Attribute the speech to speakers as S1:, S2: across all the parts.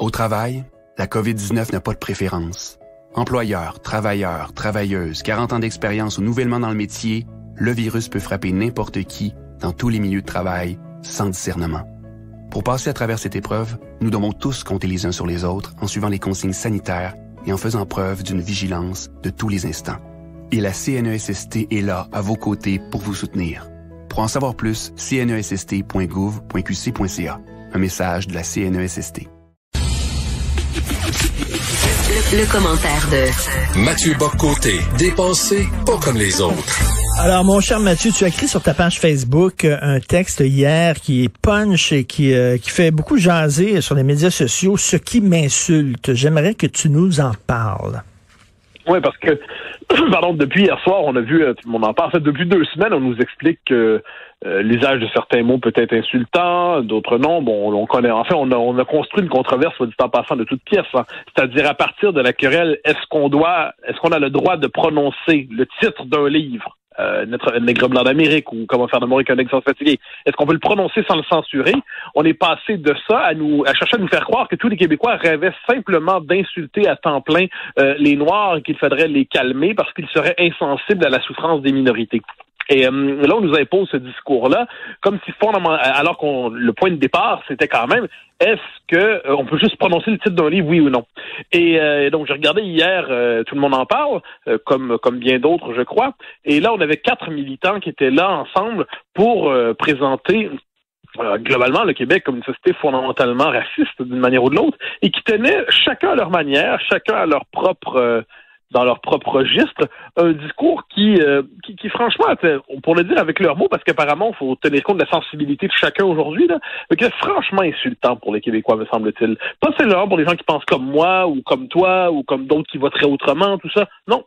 S1: Au travail, la COVID-19 n'a pas de préférence. Employeurs, travailleurs, travailleuses, 40 ans d'expérience ou nouvellement dans le métier, le virus peut frapper n'importe qui, dans tous les milieux de travail, sans discernement. Pour passer à travers cette épreuve, nous devons tous compter les uns sur les autres en suivant les consignes sanitaires et en faisant preuve d'une vigilance de tous les instants. Et la CNESST est là, à vos côtés, pour vous soutenir. Pour en savoir plus, cnesst.gouv.qc.ca. Un message de la CNESST.
S2: Le commentaire de
S3: Mathieu Bock-Côté, dépensé pas comme les autres.
S4: Alors, mon cher Mathieu, tu as écrit sur ta page Facebook un texte hier qui est punch et qui fait beaucoup jaser sur les médias sociaux, ce qui m'insulte. J'aimerais que tu nous en parles.
S5: Oui, parce que, pardon, depuis hier soir, on a vu, tout le monde en parle. En fait, depuis 2 semaines, on nous explique que l'usage de certains mots peut être insultant, d'autres non. Bon, on connaît. En fait, on a construit une controverse, soit dit en passant, de toutes pièces. Hein. C'est-à-dire, à partir de la querelle, est-ce qu'on a le droit de prononcer le titre d'un livre? Nègre blanc d'Amérique ou Comment faire d'amour avec un nègre sans se fatiguer. Est-ce qu'on peut le prononcer sans le censurer? On est passé de ça à chercher à nous faire croire que tous les Québécois rêvaient simplement d'insulter à temps plein les Noirs et qu'il faudrait les calmer parce qu'ils seraient insensibles à la souffrance des minorités. Et là, on nous impose ce discours-là, comme si alors le point de départ, c'était quand même, est-ce que on peut juste prononcer le titre d'un livre, oui ou non? Et donc, j'ai regardé hier, tout le monde en parle, comme bien d'autres, je crois. Et là, on avait 4 militants qui étaient là ensemble pour présenter globalement le Québec comme une société fondamentalement raciste d'une manière ou de l'autre, et qui tenaient chacun à leur manière, chacun à leur propre dans leur propre registre, un discours qui franchement, pour le dire avec leurs mots, parce qu'apparemment, il faut tenir compte de la sensibilité de chacun aujourd'hui, là, mais qui est franchement insultant pour les Québécois, me semble-t-il. Pas seulement pour les gens qui pensent comme moi, ou comme toi, ou comme d'autres qui voteraient autrement, tout ça. Non,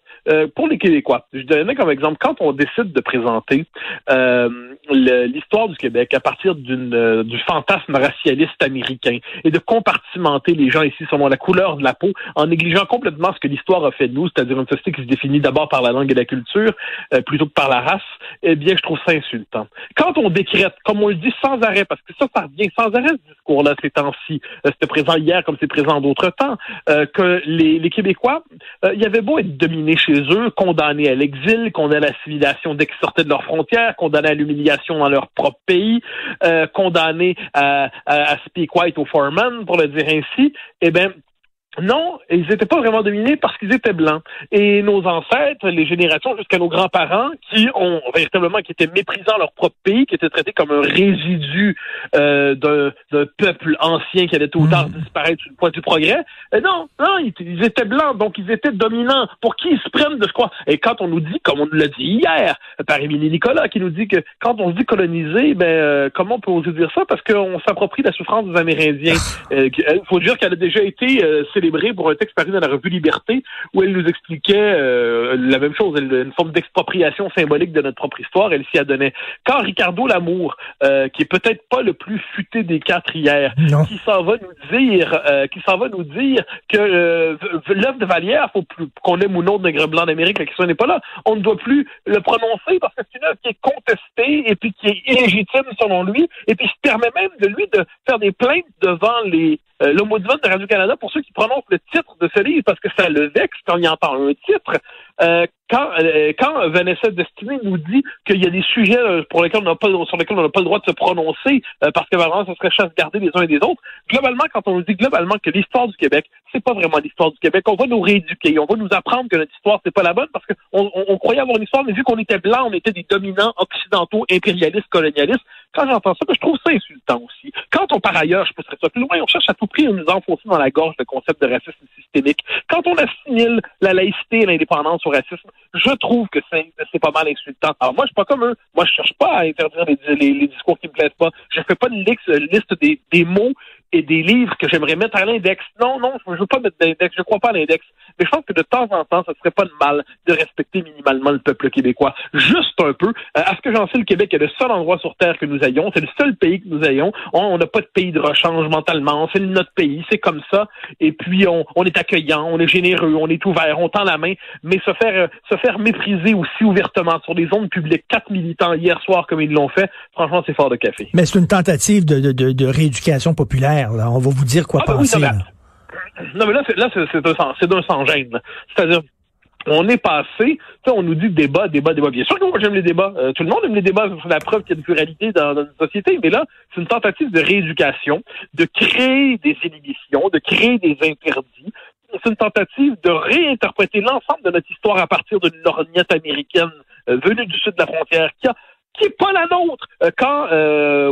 S5: pour les Québécois. Je donnais comme exemple, quand on décide de présenter l'histoire du Québec à partir du fantasme racialiste américain et de compartimenter les gens ici selon la couleur de la peau, en négligeant complètement ce que l'histoire a fait de nous, c'est-à-dire une société qui se définit d'abord par la langue et la culture, plutôt que par la race, eh bien, je trouve ça insultant. Quand on décrète, comme on le dit sans arrêt, parce que ça revient sans arrêt, ce discours-là, ces temps-ci, c'était présent hier comme c'est présent d'autres temps, que les Québécois, il y avait beau être dominés chez eux, condamnés à l'exil, condamnés à l'assimilation dès qu'ils sortaient de leurs frontières, condamnés à l'humiliation dans leur propre pays, condamnés à speak white au foreman, pour le dire ainsi, eh bien, non, ils n'étaient pas vraiment dominés parce qu'ils étaient blancs. Et nos ancêtres, les générations jusqu'à nos grands-parents, qui étaient méprisant leur propre pays, qui étaient traités comme un résidu d'un peuple ancien qui allait tôt ou tard disparaître sur le point du progrès. Non, ils étaient blancs, donc ils étaient dominants. Pour qui ils se prennent de ce quoi? Et quand on nous dit, comme on nous l'a dit hier, par Émilie Nicolas, qui nous dit que quand on se dit coloniser, comment on peut oser dire ça? Parce qu'on s'approprie la souffrance des Amérindiens. Il faut dire qu'elle a déjà été célébrée pour un texte paru dans la revue Liberté, où elle nous expliquait la même chose, une forme d'expropriation symbolique de notre propre histoire, elle s'y adonnait. Quand Ricardo Lamour, qui est peut-être pas le plus futé des 4 hier, qui s'en va nous dire que l'œuvre de Vallière, faut plus qu'on aime ou non de Nègre blanc d'Amérique, la question n'est pas là, on ne doit plus le prononcer parce que c'est une œuvre qui est contestée et puis qui est illégitime selon lui, et puis se permet même de lui de faire des plaintes devant l'Ombudsman de Radio-Canada pour ceux qui prononcent le titre de ce livre, parce que ça le vexe quand il entend un titre. Quand Vanessa Destinée nous dit qu'il y a des sujets sur lesquels on n'a pas le droit de se prononcer, parce que vraiment, ça serait chasse-gardée les uns et des autres, globalement, quand on nous dit globalement que l'histoire du Québec, c'est pas vraiment l'histoire du Québec, on va nous rééduquer, on va nous apprendre que notre histoire, c'est pas la bonne, parce qu'on croyait avoir une histoire, mais vu qu'on était blancs, on était des dominants occidentaux, impérialistes, colonialistes. Quand j'entends ça, je trouve ça insultant aussi. Quand par ailleurs, je pousserais ça plus loin, on cherche à tout prix à nous enfoncer dans la gorge le concept de racisme systémique. Quand on assimile la laïcité et l'indépendance au racisme, je trouve que c'est pas mal insultant. Alors moi, je suis pas comme eux. Moi, je cherche pas à interdire les discours qui me plaisent pas. Je fais pas une liste des mots et des livres que j'aimerais mettre à l'index. Non, je veux pas mettre d'index, je crois pas à l'index. Mais je pense que de temps en temps, ça serait pas de mal de respecter minimalement le peuple québécois. Juste un peu. À ce que j'en sais, le Québec est le seul endroit sur Terre que nous ayons. C'est le seul pays que nous ayons. On n'a pas de pays de rechange mentalement. C'est notre pays. C'est comme ça. Et puis, on est accueillant, on est généreux, on est ouvert, on tend la main. Mais se faire mépriser aussi ouvertement sur des ondes publiques, 4 militants hier soir comme ils l'ont fait, franchement, c'est fort de café.
S4: Mais c'est une tentative de rééducation populaire. Là. On va vous dire quoi penser.
S5: Non, mais c'est d'un sans-gêne, là. C'est-à-dire, on est passé, on nous dit débat. Bien sûr que moi j'aime les débats. Tout le monde aime les débats. C'est la preuve qu'il y a une pluralité dans une société. Mais là, c'est une tentative de rééducation, de créer des inhibitions, de créer des interdits. C'est une tentative de réinterpréter l'ensemble de notre histoire à partir d'une lorgnette américaine venue du sud de la frontière qui est pas la nôtre. Quand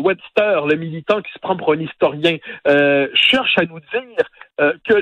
S5: Webster, le militant qui se prend pour un historien, cherche à nous dire que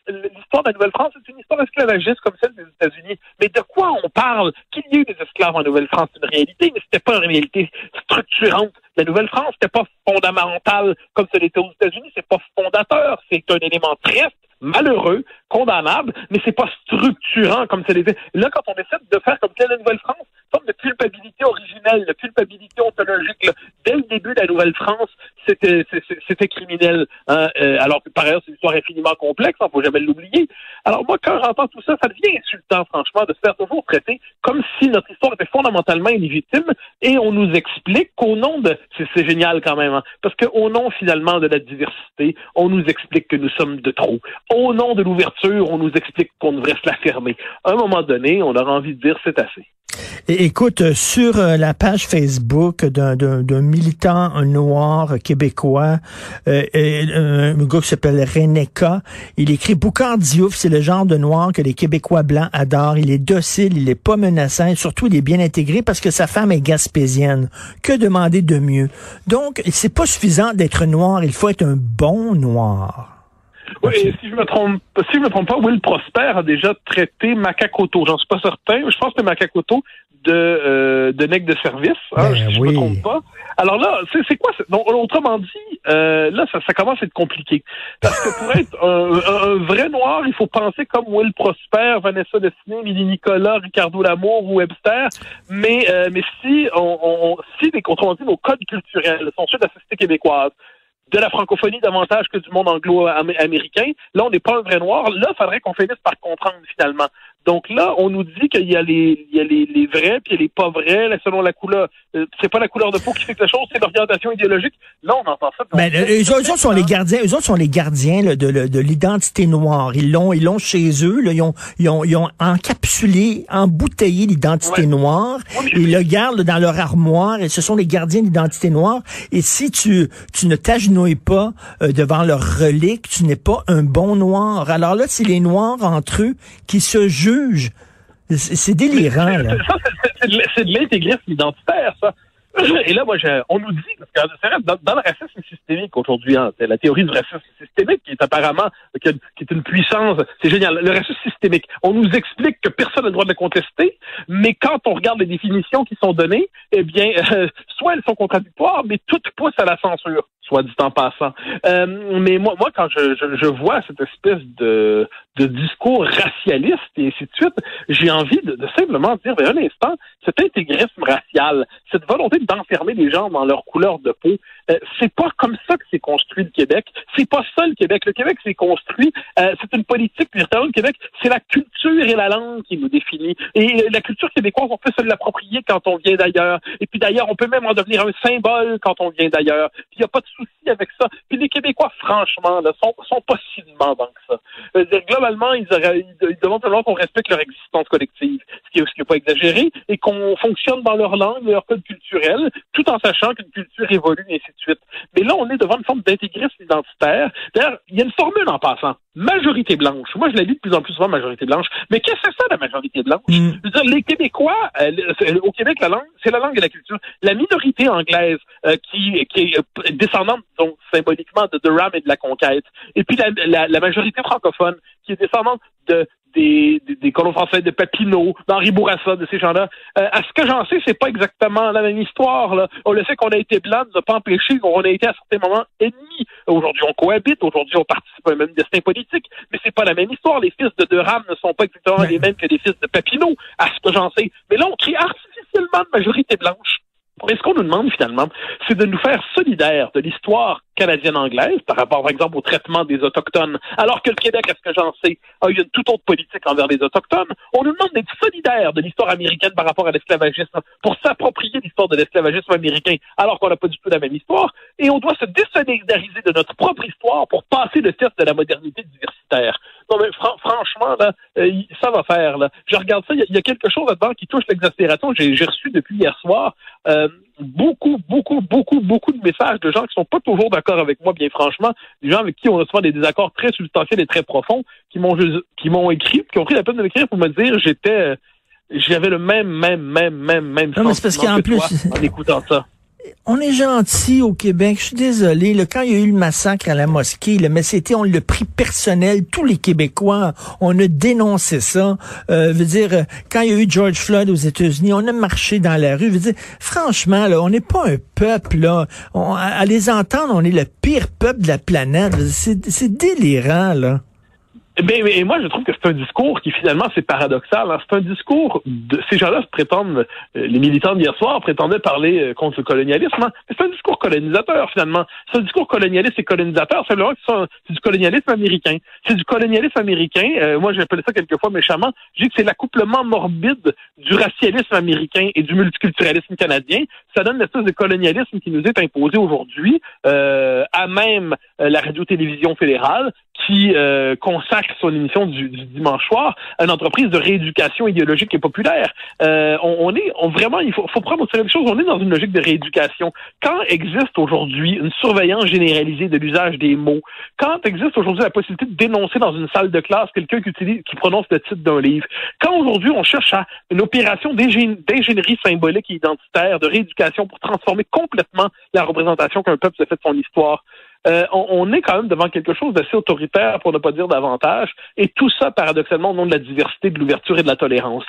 S5: l'histoire de la Nouvelle-France, c'est une histoire esclavagiste comme celle des États-Unis. Mais de quoi on parle? Qu'il y ait eu des esclaves en Nouvelle-France, c'est une réalité, mais c'était pas une réalité structurante. La Nouvelle-France, c'était pas fondamental comme ce l'était aux États-Unis, c'est pas fondateur, c'est un élément triste, malheureux, condamnable, mais c'est pas structurant comme ça l'était. Là, quand on essaie de faire comme la Nouvelle-France, une forme de culpabilité originelle, de culpabilité ontologique, là, dès le début de la Nouvelle-France, c'était criminel. Hein? Alors que par ailleurs, c'est une histoire infiniment complexe, il ne faut jamais l'oublier. Alors moi, quand j'entends tout ça, ça devient insultant, franchement, de se faire toujours traiter comme si notre histoire était fondamentalement illégitime, et on nous explique qu'au nom de... C'est génial quand même, hein? Parce qu'au nom finalement de la diversité, on nous explique que nous sommes de trop. Au nom de l'ouverture, on nous explique qu'on devrait se la fermer. À un moment donné, on aura envie de dire c'est assez.
S4: Et écoute, sur la page Facebook d'un militant noir québécois, un gars qui s'appelle Reneka, il écrit « Boucard Diouf, c'est le genre de noir que les Québécois blancs adorent. Il est docile, il est pas menaçant et surtout il est bien intégré parce que sa femme est gaspésienne. Que demander de mieux? Donc, c'est pas suffisant d'être noir, il faut être un bon noir. »
S5: Oui, et si je me trompe pas, Will Prosper a déjà traité Makakoto. J'en suis pas certain. Je pense que Makakoto de nègre de service, hein, si je me trompe pas. Alors là, c'est quoi? Donc, autrement dit, là, ça commence à être compliqué. Parce que pour être un vrai noir, il faut penser comme Will Prosper, Vanessa Destinée, Milly Nicolas, Ricardo Lamour ou Webster. Mais si autrement dit, nos codes culturels sont ceux de la société québécoise, de la francophonie davantage que du monde anglo-américain. Là, on n'est pas un vrai noir. Là, il faudrait qu'on finisse par comprendre finalement. Donc là, on nous dit qu'il y a les vrais puis il y a les pas vrais là, selon la couleur. C'est pas la couleur de peau qui fait que la chose, c'est l'orientation idéologique. Là, on entend ça.
S4: Ben, eux autres sont les gardiens. Eux autres sont les gardiens là, de l'identité noire. Ils l'ont chez eux. Là, ils ont encapsulé, embouteillé l'identité noire. Oui, ils le gardent dans leur armoire. Et ce sont les gardiens de l'identité noire. Et si tu ne t'agenouilles pas devant leurs reliques, tu n'es pas un bon noir. Alors là, c'est les noirs entre eux qui se jugent. C'est délirant, là.
S5: Ça, c'est de l'intégrisme identitaire, ça. Et là, on nous dit, parce que dans le racisme systémique aujourd'hui, hein, c'est la théorie du racisme systémique qui est apparemment, qui est une puissance, c'est génial. Le racisme systémique, on nous explique que personne n'a le droit de le contester, mais quand on regarde les définitions qui sont données, eh bien, soit elles sont contradictoires, mais toutes poussent à la censure, soit dit en passant. Mais moi, quand je vois cette espèce de discours racialiste et ainsi de suite, j'ai envie de simplement dire, un instant, cet intégrisme racial, cette volonté d'enfermer les gens dans leur couleur de peau, c'est pas comme ça que s'est construit le Québec. C'est pas ça le Québec. Le Québec s'est construit, c'est une politique véritablement le Québec, c'est la culture et la langue qui nous définit. Et la culture québécoise, on peut se l'approprier quand on vient d'ailleurs. Et puis d'ailleurs, on peut même en devenir un symbole quand on vient d'ailleurs. Puis il n'y a pas de souci avec ça. Puis les Québécois, franchement, là, sont pas si demandants que ça. Globalement, ils demandent seulement qu'on respecte leur existence collective, ce qui n'est pas exagéré, et qu'on fonctionne dans leur langue, leur code culturel, tout en sachant qu'une culture évolue, et ainsi de suite. Mais là, on est devant une forme d'intégrisme identitaire. D'ailleurs, il y a une formule en passant. Majorité blanche. Moi, je la lis de plus en plus souvent, majorité blanche. Mais qu'est-ce que c'est ça, la majorité blanche? Je veux dire, les Québécois, au Québec, la langue, c'est la langue et la culture. La minorité anglaise, qui est descendante, donc, symboliquement, de Durham et de la Conquête. Et puis, la majorité francophone, qui est descendante des colons français, de Papineau, d'Henri Bourassa, de ces gens-là. À ce que j'en sais, c'est pas exactement la même histoire, là. On le sait qu'on a été blancs, ne nous a pas empêché qu'on a été à certains moments ennemis. Aujourd'hui, on cohabite. Aujourd'hui, on participe à un même destin politique. Mais c'est pas la même histoire. Les fils de Durham ne sont pas exactement les mêmes que les fils de Papineau, à ce que j'en sais. Mais là, on crée artificiellement de majorité blanche. Mais ce qu'on nous demande, finalement, c'est de nous faire solidaires de l'histoire canadienne-anglaise par rapport, par exemple, au traitement des Autochtones. Alors que le Québec, à ce que j'en sais, a eu une toute autre politique envers les Autochtones. On nous demande d'être solidaires de l'histoire américaine par rapport à l'esclavagisme pour s'approprier l'histoire de l'esclavagisme américain, alors qu'on n'a pas du tout la même histoire. Et on doit se désolidariser de notre propre histoire pour passer le test de la modernité et de diversité. identitaire. Non, mais franchement, là, ça va faire. Là. Je regarde ça, il y a quelque chose là-dedans qui touche l'exaspération. J'ai reçu depuis hier soir beaucoup de messages de gens qui sont pas toujours d'accord avec moi, bien franchement, des gens avec qui on a souvent des désaccords très substantiels et très profonds, qui m'ont écrit, qui ont pris la peine de m'écrire pour me dire j'avais le même
S4: non,
S5: sentiment que toi en écoutant ça.
S4: On est gentil au Québec, je suis désolé. Quand il y a eu le massacre à la mosquée, mais on l'a pris personnel. Tous les Québécois, on a dénoncé ça. Quand il y a eu George Floyd aux États-Unis, on a marché dans la rue. Franchement, là, on n'est pas un peuple. Là. À les entendre, on est le pire peuple de la planète. C'est délirant, là.
S5: Et moi, je trouve que c'est un discours qui, finalement, c'est paradoxal. Hein. C'est un discours ces gens-là prétendent, les militants d'hier soir prétendaient parler contre le colonialisme. Hein. Mais c'est un discours colonisateur, finalement. C'est un discours colonialiste et colonisateur. Simplement que c'est du colonialisme américain. C'est du colonialisme américain. Moi, j'appelais ça quelquefois méchamment. Je dis que c'est l'accouplement morbide du racialisme américain et du multiculturalisme canadien. Ça donne l'espèce de colonialisme qui nous est imposé aujourd'hui, à même la radio-télévision fédérale, qui consacre son émission du dimanche soir à une entreprise de rééducation idéologique et populaire. Vraiment, il faut prendre au sérieux les choses. On est dans une logique de rééducation. Quand existe aujourd'hui une surveillance généralisée de l'usage des mots, quand existe aujourd'hui la possibilité de dénoncer dans une salle de classe quelqu'un qui prononce le titre d'un livre, quand aujourd'hui on cherche à une opération d'ingénierie symbolique et identitaire, de rééducation pour transformer complètement la représentation qu'un peuple se fait de son histoire, on est quand même devant quelque chose d'assez autoritaire, pour ne pas dire davantage, et tout ça, paradoxalement, au nom de la diversité, de l'ouverture et de la tolérance.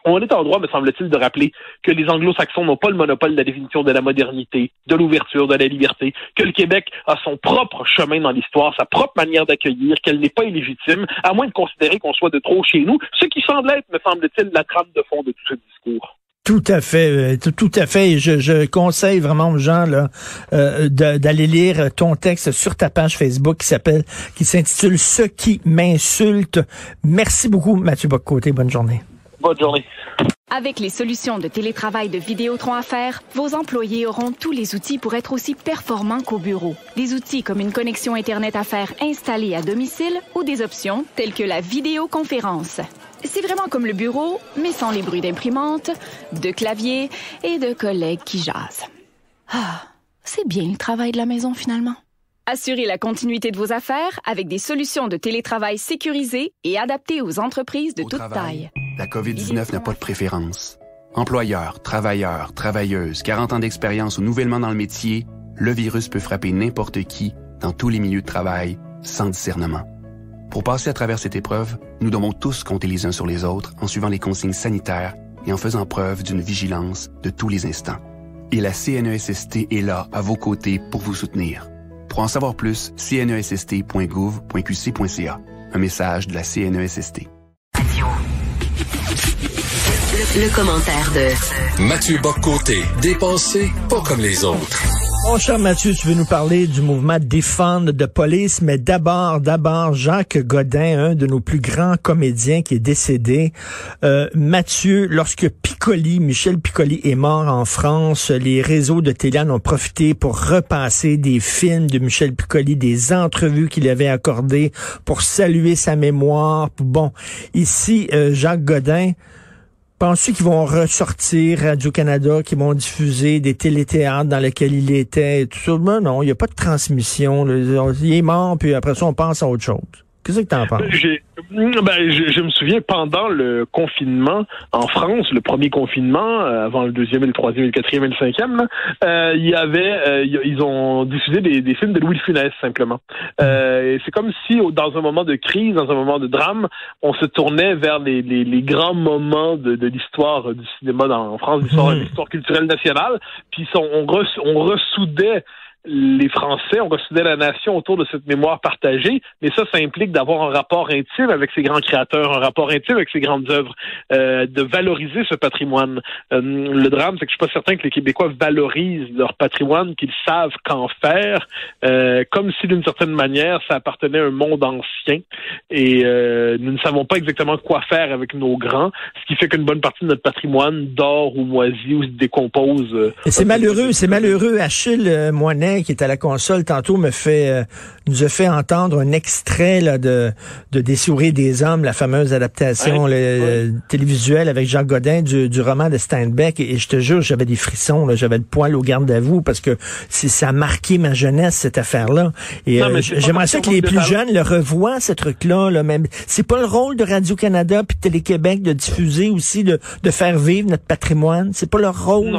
S5: On est en droit, me semble-t-il, de rappeler que les anglo-saxons n'ont pas le monopole de la définition de la modernité, de l'ouverture, de la liberté, que le Québec a son propre chemin dans l'histoire, sa propre manière d'accueillir, qu'elle n'est pas illégitime, à moins de considérer qu'on soit de trop chez nous, ce qui semble être, me semble-t-il, la trame de fond de tout ce discours.
S4: Tout à fait, tout à fait. Je conseille vraiment aux gens là d'aller lire ton texte sur ta page Facebook qui s'intitule Ce qui m'insulte. Merci beaucoup, Mathieu Bock-Côté. Bonne journée.
S5: Bonne journée.
S6: Avec les solutions de télétravail de Vidéotron Affaires, vos employés auront tous les outils pour être aussi performants qu'au bureau. Des outils comme une connexion Internet Affaires installée à domicile ou des options telles que la vidéoconférence. C'est vraiment comme le bureau, mais sans les bruits d'imprimante, de clavier et de collègues qui jasent. Ah, c'est bien le travail de la maison finalement. Assurez la continuité de vos affaires avec des solutions de télétravail sécurisées et adaptées aux entreprises de toute taille.
S1: La COVID-19 n'a pas de préférence. Employeurs, travailleurs, travailleuses, 40 ans d'expérience ou nouvellement dans le métier, le virus peut frapper n'importe qui, dans tous les milieux de travail, sans discernement. Pour passer à travers cette épreuve, nous devons tous compter les uns sur les autres en suivant les consignes sanitaires et en faisant preuve d'une vigilance de tous les instants. Et la CNESST est là, à vos côtés, pour vous soutenir. Pour en savoir plus, cnesst.gouv.qc.ca. Un message de la CNESST.
S2: Le commentaire de
S3: Mathieu Bock-Côté, dépensé pas comme les autres.
S4: Mon cher Mathieu, tu veux nous parler du mouvement Defund the Police, mais d'abord, Jacques Godin, un de nos plus grands comédiens qui est décédé. Mathieu, lorsque Michel Piccoli est mort en France, les réseaux de télé en ont profité pour repasser des films de Michel Piccoli, des entrevues qu'il avait accordées pour saluer sa mémoire. Bon, ici, Jacques Godin, penses-tu qu'ils vont ressortir Radio-Canada, qu'ils vont diffuser des téléthéâtres dans lesquels il était et tout ça? Ben non, il n'y a pas de transmission. Là. Il est mort, puis après ça, on pense à autre chose. Qu'est-ce que tu en penses?
S5: Je me souviens, pendant le confinement en France, le premier confinement, avant le deuxième et le troisième et le quatrième et le cinquième, ils ont diffusé des films de Louis de Funès, simplement. Et c'est comme si, dans un moment de crise, dans un moment de drame, on se tournait vers les grands moments de l'histoire du cinéma en France, l'histoire culturelle nationale, puis on ressoudait les Français, on ressoudait la nation autour de cette mémoire partagée, mais ça implique d'avoir un rapport intime avec ces grands créateurs, un rapport intime avec ces grandes œuvres, de valoriser ce patrimoine. Le drame, c'est que je suis pas certain que les Québécois valorisent leur patrimoine, qu'ils savent qu'en faire, comme si d'une certaine manière, ça appartenait à un monde ancien, et nous ne savons pas exactement quoi faire avec nos grands, ce qui fait qu'une bonne partie de notre patrimoine dort ou moisit ou se décompose.
S4: C'est malheureux, Achille Moinet, Godin, qui est à la console, tantôt nous a fait entendre un extrait là, de Des souris et des hommes, la fameuse adaptation télévisuelle avec Jacques Godin du roman de Steinbeck. Et je te jure, j'avais des frissons, là, j'avais le poil au garde à vous parce que ça a marqué ma jeunesse, cette affaire-là. Et j'aimerais ça que les plus jeunes le revoient, ce truc-là. Là, même. C'est pas le rôle de Radio-Canada puis de Télé-Québec de diffuser aussi, de faire vivre notre patrimoine. C'est pas leur rôle.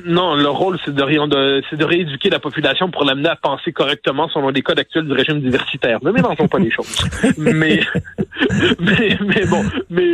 S5: Non, leur rôle, c'est de rééduquer la population pour l'amener à penser correctement selon les codes actuels du régime diversitaire. Ne mélangeons pas les choses. mais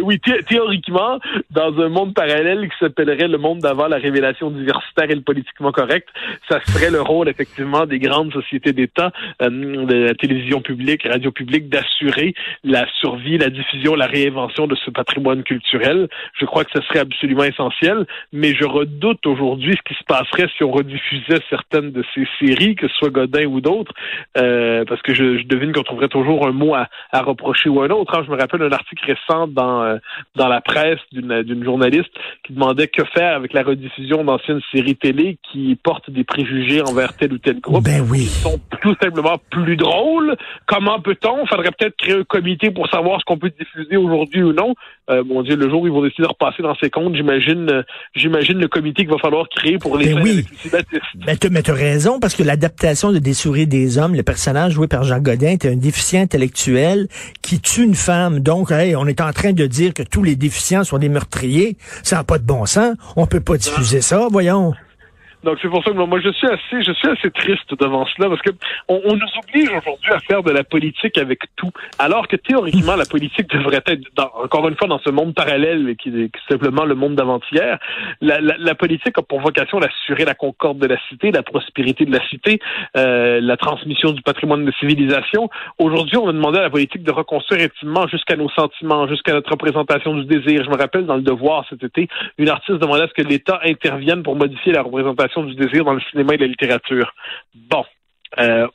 S5: oui, théoriquement, dans un monde parallèle qui s'appellerait le monde d'avant la révélation diversitaire et le politiquement correct, ça serait le rôle, effectivement, des grandes sociétés d'État, de la télévision publique, radio publique, d'assurer la survie, la diffusion, la réinvention de ce patrimoine culturel. Je crois que ce serait absolument essentiel, mais je redoute aujourd'hui ce qui se passerait si on rediffusait certaines de ces séries, que ce soit Godin ou d'autres, parce que je devine qu'on trouverait toujours un mot à reprocher ou un autre. Je me rappelle un article récent dans la presse d'une journaliste qui demandait que faire avec la rediffusion d'anciennes séries télé qui portent des préjugés envers tel ou tel groupe.
S4: Ben oui.
S5: Qui sont tout simplement plus drôles. Comment peut-on? Faudrait peut-être créer un comité pour savoir ce qu'on peut diffuser aujourd'hui ou non. Mon Dieu, le jour où ils vont décider de repasser dans ses comptes, j'imagine le comité qu'il va falloir créer pour les avec les baptistes.
S4: Mais t'as raison, parce que l'adaptation de Des souris et des hommes, le personnage joué par Jean Godin était un déficient intellectuel qui tue une femme. Donc, on est en train de dire que tous les déficients sont des meurtriers. Ça n'a pas de bon sens. On peut pas diffuser ça, voyons.
S5: Donc c'est pour ça que moi je suis assez triste devant cela, parce que on nous oblige aujourd'hui à faire de la politique avec tout, alors que théoriquement la politique devrait être encore une fois dans ce monde parallèle qui est simplement le monde d'avant-hier. La politique a pour vocation d'assurer la concorde de la cité, la prospérité de la cité, la transmission du patrimoine de civilisation. Aujourd'hui, on a demandé à la politique de reconstruire intimement jusqu'à nos sentiments, jusqu'à notre représentation du désir. Je me rappelle dans Le Devoir cet été, une artiste demandait à ce que l'État intervienne pour modifier la représentation du désir dans le cinéma et la littérature. Bon.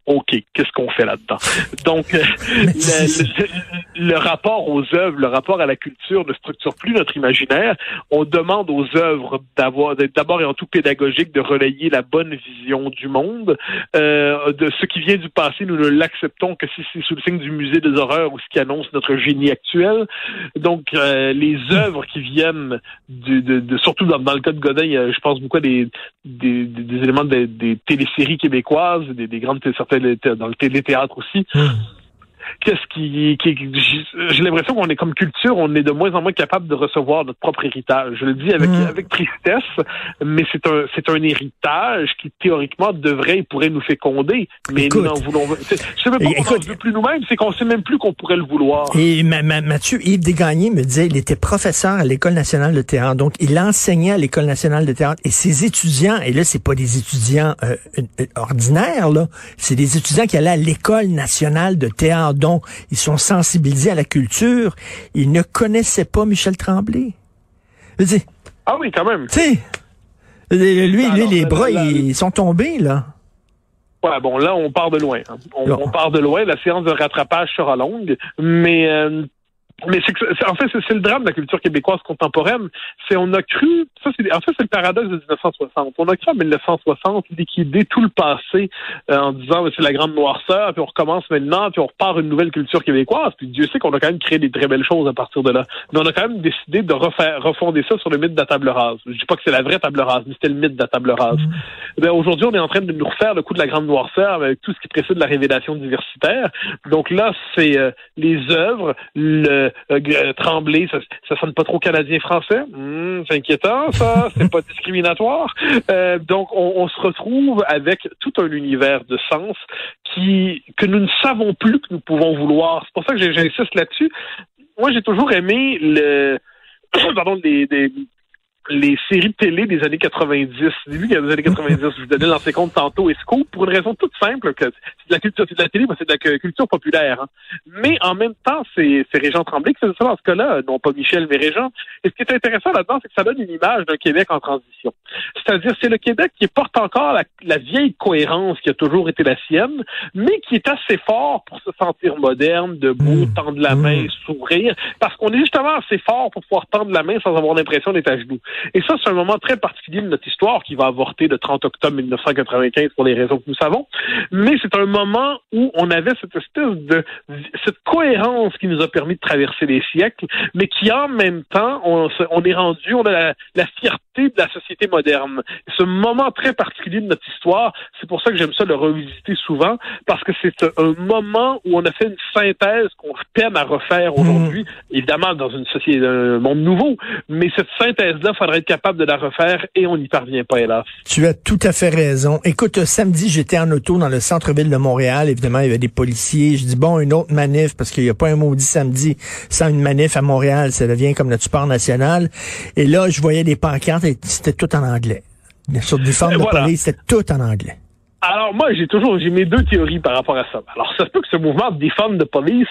S5: OK, qu'est-ce qu'on fait là-dedans? Donc, le rapport aux œuvres, le rapport à la culture ne structure plus notre imaginaire. On demande aux œuvres d'être d'abord et en tout pédagogique, de relayer la bonne vision du monde. De ce qui vient du passé, nous ne l'acceptons que si c'est sous le signe du musée des horreurs ou ce qui annonce notre génie actuel. Donc, les œuvres qui viennent surtout dans le cas de Godin, je pense beaucoup à des éléments des téléséries québécoises, des grandes certains dans le téléthéâtre aussi. J'ai l'impression qu'on est comme culture, on est de moins en moins capable de recevoir notre propre héritage. Je le dis avec tristesse, mais c'est un héritage qui théoriquement devrait et pourrait nous féconder. Mais nous n'en voulons. C'est même pas qu'on ne veut plus nous-mêmes, c'est qu'on sait même plus qu'on pourrait le vouloir.
S4: Et Mathieu, Yves Desgagnés me disait, il était professeur à l'École nationale de théâtre, donc il enseignait à l'École nationale de théâtre, et ses étudiants, et là c'est pas des étudiants ordinaires, là, c'est des étudiants qui allaient à l'École nationale de théâtre. Donc, ils sont sensibilisés à la culture. Ils ne connaissaient pas Michel Tremblay. Je veux dire,
S5: ah oui, quand même.
S4: Tu sais, les bras, ils sont tombés, là.
S5: Ouais, bon, là, on part de loin. Hein. On part de loin. La séance de rattrapage sera longue, mais en fait, c'est le drame de la culture québécoise contemporaine. On a cru, c'est le paradoxe de 1960. On a cru en 1960 liquider tout le passé en disant c'est la grande noirceur, puis on recommence maintenant, puis on repart une nouvelle culture québécoise. Puis Dieu sait qu'on a quand même créé des très belles choses à partir de là. Mais on a quand même décidé de refonder ça sur le mythe de la table rase. Je dis pas que c'est la vraie table rase, mais c'était le mythe de la table rase. Aujourd'hui, on est en train de nous refaire le coup de la grande noirceur avec tout ce qui précède la révélation diversitaire. Donc là, c'est les œuvres, Tremblay, ça sonne pas trop canadien-français. C'est inquiétant, ça. C'est pas discriminatoire. Donc, on se retrouve avec tout un univers de sens que nous ne savons plus que nous pouvons vouloir. C'est pour ça que j'insiste là-dessus. Moi, j'ai toujours aimé les séries de télé des années 90, début des années 90, je vous donnais dans ces comptes tantôt, et Scoop, pour une raison toute simple, que c'est de la culture, c'est de la télé, mais c'est de la culture populaire. Hein. Mais en même temps, c'est Régent Tremblay qui faisait ça dans ce cas-là, non pas Michel, mais Régent. Et ce qui est intéressant là-dedans, c'est que ça donne une image d'un Québec en transition. C'est-à-dire, c'est le Québec qui porte encore la vieille cohérence qui a toujours été la sienne, mais qui est assez fort pour se sentir moderne, debout, tendre la main, sourire, parce qu'on est justement assez fort pour pouvoir tendre la main sans avoir l'impression d'être à genoux. Et ça, c'est un moment très particulier de notre histoire qui va avorter le 30 octobre 1995 pour les raisons que nous savons. Mais c'est un moment où on avait cette cohérence qui nous a permis de traverser les siècles, mais qui en même temps, on a la fierté de la société moderne. Ce moment très particulier de notre histoire, c'est pour ça que j'aime ça le revisiter souvent, parce que c'est un moment où on a fait une synthèse qu'on peine à refaire aujourd'hui, évidemment dans une société, un monde nouveau, mais cette synthèse-là, il faudrait être capable de la refaire et on n'y parvient pas, hélas.
S4: Tu as tout à fait raison. Écoute, samedi, j'étais en auto dans le centre-ville de Montréal. Évidemment, il y avait des policiers. Je dis, bon, une autre manif, parce qu'il n'y a pas un maudit samedi sans une manif à Montréal. Ça devient comme notre sport national. Et là, je voyais des pancartes et c'était tout en anglais. Sur des formes de police, c'était tout en anglais. Alors moi, j'ai mes deux théories par rapport à ça. Alors ça se peut que ce mouvement de défendre de police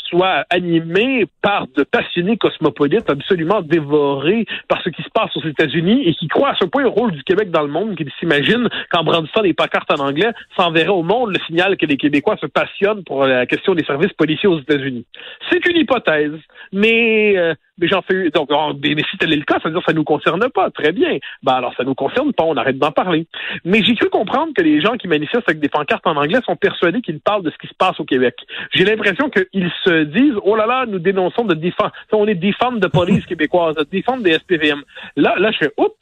S4: soit animé par de passionnés cosmopolites absolument dévorés par ce qui se passe aux États-Unis et qui croient à ce point au rôle du Québec dans le monde qu'ils s'imaginent qu'en brandissant des pancartes en anglais, ça enverrait au monde le signal que les Québécois se passionnent pour la question des services policiers aux États-Unis. C'est une hypothèse, mais j'en fais donc mais si tel est le cas, ça veut dire que ça nous concerne pas. Très bien. Alors ça nous concerne pas, on arrête d'en parler. Mais j'ai cru comprendre que les gens qui manifestent avec des pancartes en anglais sont persuadés qu'ils parlent de ce qui se passe au Québec. J'ai l'impression qu'ils se disent oh là là, nous dénonçons on est des femmes de police québécoises, des femmes des SPVM. Là je fais oups.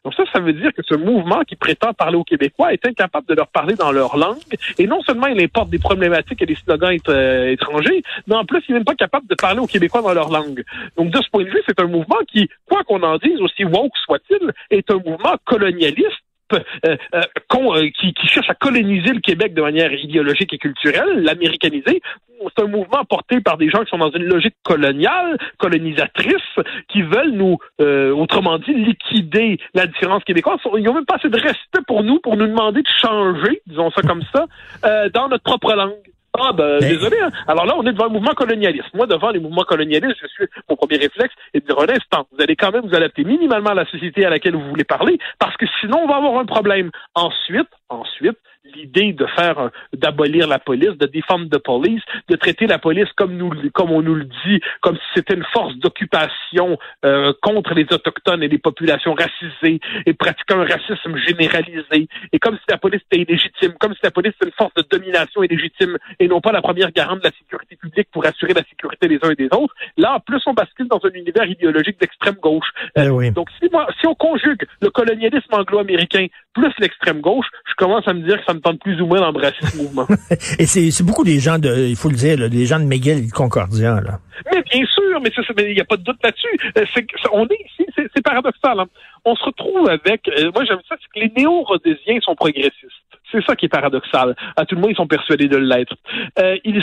S4: Donc ça veut dire que ce mouvement qui prétend parler aux Québécois est incapable de leur parler dans leur langue. Et non seulement il importe des problématiques et des slogans étrangers, mais en plus il n'est même pas capable de parler aux Québécois dans leur langue. Donc de ce point de vue, c'est un mouvement qui, quoi qu'on en dise, aussi woke soit-il, est un mouvement colonialiste qui cherche à coloniser le Québec de manière idéologique et culturelle, l'américaniser. C'est un mouvement porté par des gens qui sont dans une logique coloniale, colonisatrice, qui veulent nous, autrement dit, liquider la différence québécoise. Ils n'ont même pas assez de respect pour nous demander de changer, disons ça comme ça, dans notre propre langue. Désolé. Hein. Alors là, on est devant un mouvement colonialiste. Moi, devant les mouvements colonialistes, mon premier réflexe est de dire un instant, vous allez quand même vous adapter minimalement à la société à laquelle vous voulez parler, parce que sinon, on va avoir un problème. Ensuite, l'idée d'abolir la police, de défendre the police, de traiter la police comme on nous le dit, comme si c'était une force d'occupation contre les autochtones et les populations racisées et pratiquant un racisme généralisé, et comme si la police était illégitime, comme si la police était une force de domination illégitime et non pas la première garante de la sécurité publique pour assurer la sécurité des uns et des autres. Là, en plus, on bascule dans un univers idéologique d'extrême gauche. Oui. Donc, si on conjugue le colonialisme anglo-américain plus l'extrême gauche, je commence à me dire que ça me tente plus ou moins d'embrasser ce mouvement. Et c'est beaucoup des gens il faut le dire, des gens de McGill et de Concordia, là. Mais bien sûr, mais il n'y a pas de doute là-dessus. On est ici, c'est paradoxal. Hein. On se retrouve avec, moi j'aime ça, c'est que les néo-rhodésiens sont progressistes. C'est ça qui est paradoxal. À tout le monde, ils sont persuadés de l'être. Ils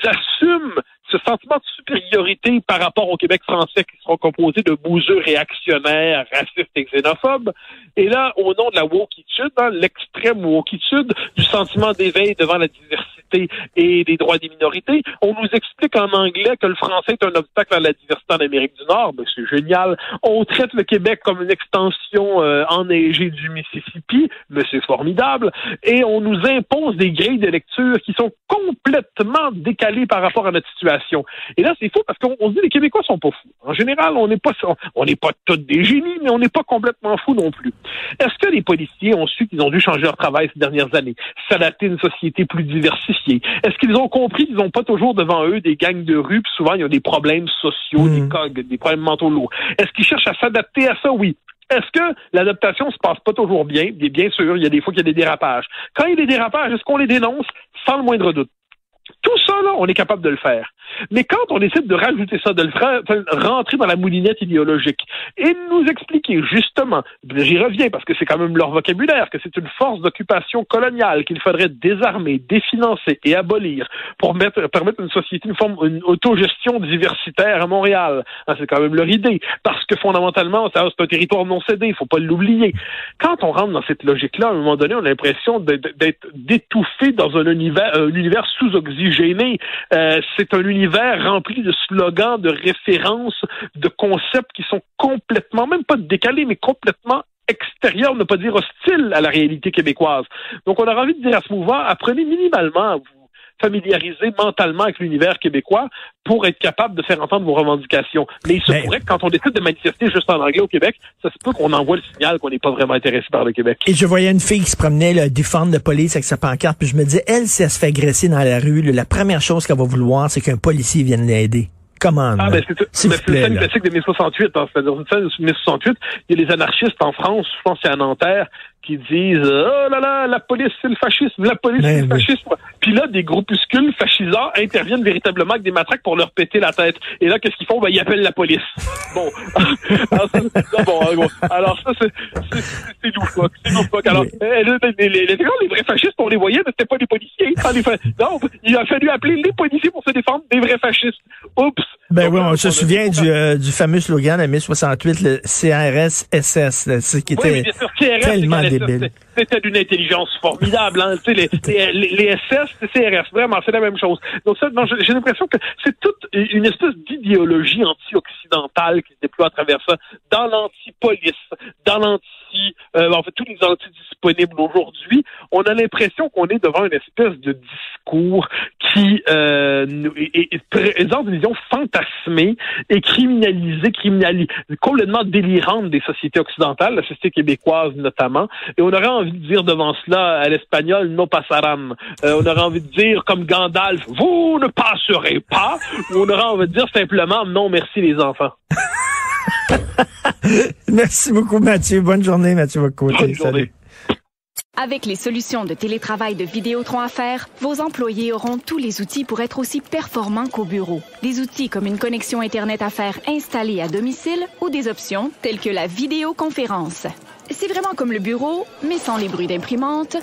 S4: assument ce sentiment de supériorité par rapport au Québec français qui sera composé de bouseux réactionnaires, racistes et xénophobes. Et là, au nom de la wokitude, l'extrême wokitude, du sentiment d'éveil devant la diversité et des droits des minorités, on nous explique en anglais que le français est un obstacle à la diversité en Amérique du Nord. Ben, c'est génial. On traite le Québec comme une extension enneigée du Mississippi, mais c'est formidable. Et on nous impose des grilles de lecture qui sont complètement décalées par rapport à notre situation. Et là, c'est fou parce qu'on se dit les Québécois sont pas fous. En général, on n'est pas tous des génies, mais on n'est pas complètement fous non plus. Est-ce que les policiers ont su qu'ils ont dû changer leur travail ces dernières années, s'adapter à une société plus diversifiée? Est-ce qu'ils ont compris qu'ils n'ont pas toujours devant eux des gangs de rue, puis souvent il y a des problèmes sociaux, des cogs, des problèmes mentaux lourds? Est-ce qu'ils cherchent à s'adapter à ça? Oui. Est-ce que l'adaptation se passe pas toujours bien? Bien sûr, il y a des fois qu'il y a des dérapages. Quand il y a des dérapages, est-ce qu'on les dénonce? Sans le moindre doute. Tout ça, là, on est capable de le faire. Mais quand on décide de rajouter ça, de le faire, rentrer dans la moulinette idéologique et nous expliquer justement, j'y reviens parce que c'est quand même leur vocabulaire, que c'est une force d'occupation coloniale qu'il faudrait désarmer, définancer et abolir pour permettre une société, une autogestion diversitaire à Montréal. C'est quand même leur idée. Parce que fondamentalement, c'est un territoire non cédé, il faut pas l'oublier. Quand on rentre dans cette logique-là, à un moment donné, on a l'impression d'étouffer dans un univers sous-oxygéné. C'est un univers rempli de slogans, de références, de concepts qui sont complètement, même pas décalés, mais complètement extérieurs, ne pas dire hostiles à la réalité québécoise. Donc, on a envie de dire à ce mouvement, apprenez minimalement à vous
S5: familiarisés mentalement avec l'univers québécois pour être capables de faire entendre vos revendications. Mais il se pourrait que quand on décide de manifester juste en anglais au Québec, ça se peut qu'on envoie le signal qu'on n'est pas vraiment intéressé par le Québec.
S4: Et je voyais une fille qui se promenait là, défendre la police avec sa pancarte, puis je me disais, elle, si elle se fait agresser dans la rue, là, la première chose qu'elle va vouloir, c'est qu'un policier vienne l'aider. Comment?
S5: C'est une scène classique de mai 68. Hein. C'est-à-dire une scène de mai 68. Il y a les anarchistes en France, je pense que c'est à Nanterre, qui disent oh là là, la police c'est le fascisme, la police c'est le fascisme. Puis là, des groupuscules fascisants interviennent véritablement avec des matraques pour leur péter la tête. Et là, qu'est-ce qu'ils font? Ben, ils appellent la police. Bon. Alors ça, c'est loufoque. C'est loufoque. Alors, les vrais fascistes, on les voyait, mais c'était pas des policiers. Non, il a fallu appeler les policiers pour se défendre des vrais fascistes. Oups.
S4: Ben oui, on se souvient du fameux slogan de mai 68, le CRS-SS, qui était tellement débile.
S5: C'était d'une intelligence formidable. Hein. Tu sais, les SS, c'est CRS, vraiment, c'est la même chose. Donc ça, j'ai l'impression que c'est toute une espèce d'idéologie anti-occidentale qui se déploie à travers ça, dans l'anti-police, dans en fait, tous les anti-disponibles aujourd'hui. On a l'impression qu'on est devant une espèce de discours qui présente une vision fantasmée et complètement délirante des sociétés occidentales, la société québécoise notamment. Et on aurait envie de dire devant cela, à l'espagnol, no pasarán. On aurait envie de dire, comme Gandalf, vous ne passerez pas. Ou on aurait envie de dire simplement, non merci les enfants.
S4: Merci beaucoup, Mathieu. Bonne journée, Mathieu Bock-Côté.
S5: Bonne journée.
S4: Salut.
S6: Avec les solutions de télétravail de Vidéotron à faire, vos employés auront tous les outils pour être aussi performants qu'au bureau. Des outils comme une connexion Internet à faire installée à domicile ou des options telles que la vidéoconférence. C'est vraiment comme le bureau, mais sans les bruits d'imprimante,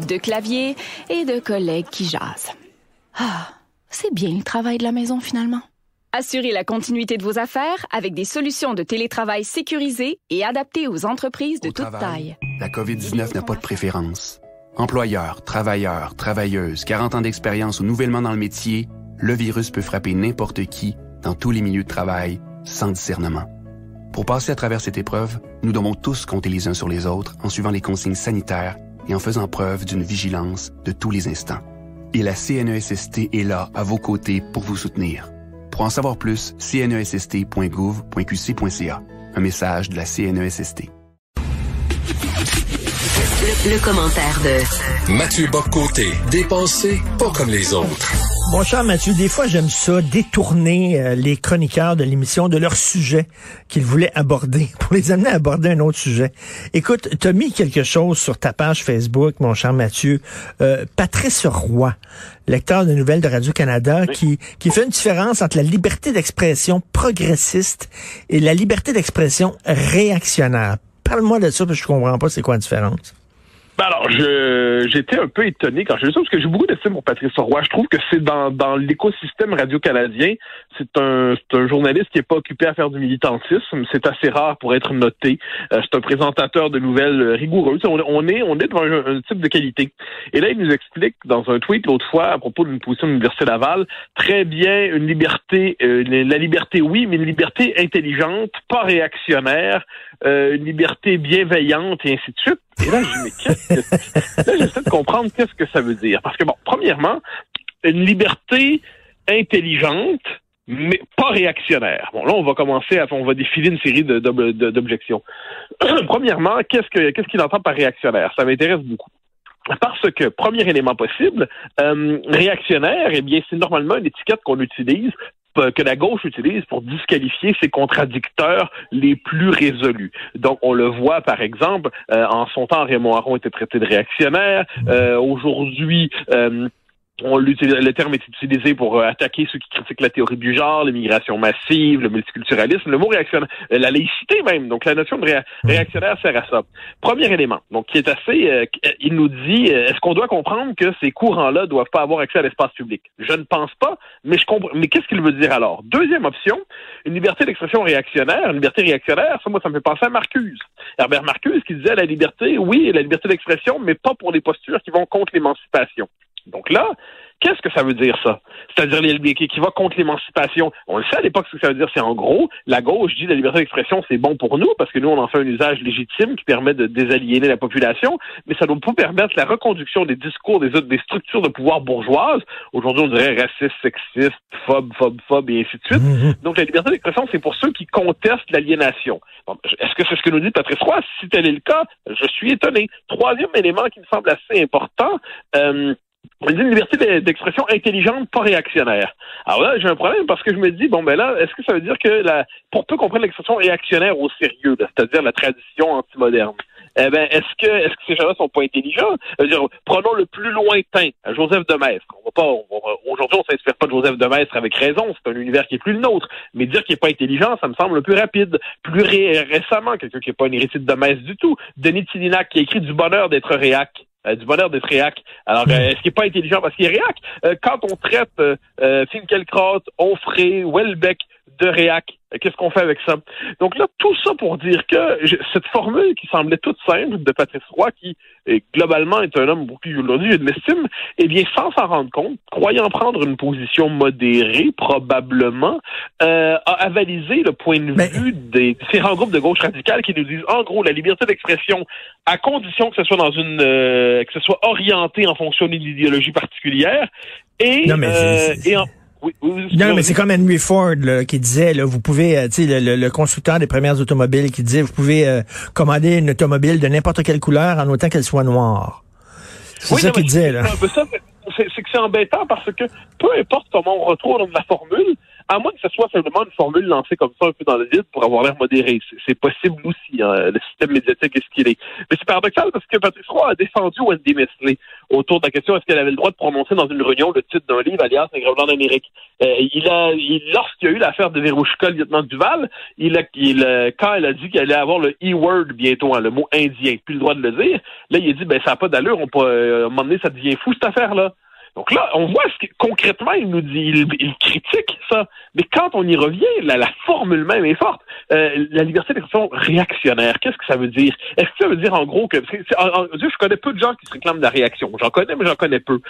S6: de clavier et de collègues qui jasent. Ah, c'est bien le travail de la maison finalement. Assurez la continuité de vos affaires avec des solutions de télétravail sécurisées et adaptées aux entreprises de toute taille.
S1: La COVID-19 n'a pas de préférence. Employeurs, travailleurs, travailleuses, 40 ans d'expérience ou nouvellement dans le métier, le virus peut frapper n'importe qui, dans tous les milieux de travail, sans discernement. Pour passer à travers cette épreuve, nous devons tous compter les uns sur les autres en suivant les consignes sanitaires et en faisant preuve d'une vigilance de tous les instants. Et la CNESST est là, à vos côtés, pour vous soutenir. Pour en savoir plus, cnesst.gouv.qc.ca. Un message de la CNESST.
S2: Le commentaire de
S3: Mathieu Bock-Côté, dépensé pas comme les autres.
S4: Mon cher Mathieu, des fois j'aime ça, détourner les chroniqueurs de l'émission de leur sujet qu'ils voulaient aborder, pour les amener à aborder un autre sujet. Écoute, t'as mis quelque chose sur ta page Facebook, mon cher Mathieu, Patrice Roy, lecteur de nouvelles de Radio-Canada, qui fait une différence entre la liberté d'expression progressiste et la liberté d'expression réactionnaire. Parle-moi de ça, parce que je comprends pas c'est quoi la différence.
S5: Ben alors, j'étais un peu étonné quand j'ai vu ça, parce que j'ai beaucoup d'estime pour Patrice Roy. Je trouve que c'est dans l'écosystème radio-canadien, c'est un journaliste qui est pas occupé à faire du militantisme. C'est assez rare pour être noté. C'est un présentateur de nouvelles rigoureuses. On est devant un type de qualité. Et là, il nous explique dans un tweet l'autre fois à propos d'une position de l'Université Laval, très bien une liberté, la liberté oui, mais une liberté intelligente, pas réactionnaire, une liberté bienveillante et ainsi de suite. Et là, je dis, mais là, j'essaie de comprendre qu'est-ce que ça veut dire. Parce que, bon, premièrement, une liberté intelligente, mais pas réactionnaire. Bon, là, on va défiler une série d'objections. Premièrement, qu'est-ce qu'il entend par réactionnaire? Ça m'intéresse beaucoup. Parce que, premier élément possible, réactionnaire, eh bien, c'est normalement une étiquette qu'on utilise que la gauche utilise pour disqualifier ses contradicteurs les plus résolus. Donc, on le voit, par exemple, en son temps, Raymond Aron était traité de réactionnaire. Aujourd'hui, le terme est utilisé pour attaquer ceux qui critiquent la théorie du genre, l'immigration massive, le multiculturalisme, le mot réactionnaire, la laïcité même. Donc, la notion de réactionnaire sert à ça. Premier élément, donc qui est assez... il nous dit, est-ce qu'on doit comprendre que ces courants-là doivent pas avoir accès à l'espace public? Je ne pense pas, mais je comprends. Mais qu'est-ce qu'il veut dire alors? Deuxième option, une liberté d'expression réactionnaire. Une liberté réactionnaire, ça me fait penser à Marcuse. Herbert Marcuse qui disait la liberté, oui, la liberté d'expression, mais pas pour les postures qui vont contre l'émancipation. Donc là, Qu'est-ce que ça veut dire, ça? C'est-à-dire qui va contre l'émancipation. On le sait à l'époque, ce que ça veut dire, c'est en gros, la gauche dit la liberté d'expression, c'est bon pour nous, parce que nous, on en fait un usage légitime qui permet de désaliéner la population, mais ça ne doit pas permettre la reconduction des discours des structures de pouvoir bourgeoises. Aujourd'hui, on dirait raciste, sexiste, phobe, et ainsi de suite. Donc, la liberté d'expression, c'est pour ceux qui contestent l'aliénation. Bon, est-ce que c'est ce que nous dit Patrice Roy? Si tel est le cas, je suis étonné. Troisième élément qui me semble assez important, on dit une liberté d'expression intelligente, pas réactionnaire. Alors là, j'ai un problème parce que je me dis, bon, ben là, est-ce que ça veut dire que pour peu qu'on prenne l'expression réactionnaire au sérieux, là, c'est-à-dire la tradition anti-moderne, eh ben, est-ce que ces gens-là sont pas intelligents? C'est-à-dire, prenons le plus lointain, Joseph de Maistre. Aujourd'hui, on s'inspire pas de Joseph de Maistre avec raison, c'est un univers qui est plus le nôtre. Mais dire qu'il est pas intelligent, ça me semble le plus rapide. Plus récemment, quelqu'un qui est pas un héritier de Maistre du tout, Denis Tillinac, qui a écrit Du bonheur d'être réac. Du bonheur d'être réac. Alors, est-ce qu'il n'est pas intelligent parce qu'il est réac? Quand on traite Finkielkraut, Onfray, Houellebecq de réac, qu'est-ce qu'on fait avec ça? Donc là, tout ça pour dire que cette formule qui semblait toute simple de Patrice Roy, qui globalement est un homme pour qui aujourd'hui j'ai de l'estime, eh bien, sans s'en rendre compte, croyant prendre une position modérée, probablement, a avalisé le point de vue des différents groupes de gauche radicale qui nous disent, en gros, la liberté d'expression, à condition que ce soit dans que ce soit orienté en fonction d'une idéologie particulière,
S4: Non, mais c'est comme Henry Ford là, qui disait, là, vous pouvez, tu sais, le constructeur des premières automobiles qui disait, vous pouvez commander une automobile de n'importe quelle couleur en autant qu'elle soit noire. C'est ça qu'il disait, là.
S5: C'est que c'est embêtant parce que peu importe comment on retourne la formule, à moins que ce soit simplement une formule lancée comme ça un peu dans le vide pour avoir l'air modéré. C'est possible aussi, hein, le système médiatique est ce qu'il est. Mais c'est paradoxal parce que Patrice Roy a défendu Wendy Mesley autour de la question est-ce qu'elle avait le droit de prononcer dans une réunion le titre d'un livre alias Un Grave d'Amérique. Lorsqu'il y a eu l'affaire de Verouchka, le lieutenant Duval, quand elle a dit qu'elle allait avoir le E-word bientôt, hein, le mot indien, plus le droit de le dire, là il a dit ça n'a pas d'allure, à un moment donné ça devient fou cette affaire-là. Donc là, on voit concrètement, il nous dit, il critique ça. Mais quand on y revient, la formule même est forte. La liberté d'expression réactionnaire, qu'est-ce que ça veut dire? Est-ce que ça veut dire en gros que... je connais peu de gens qui se réclament de la réaction. J'en connais, mais j'en connais peu.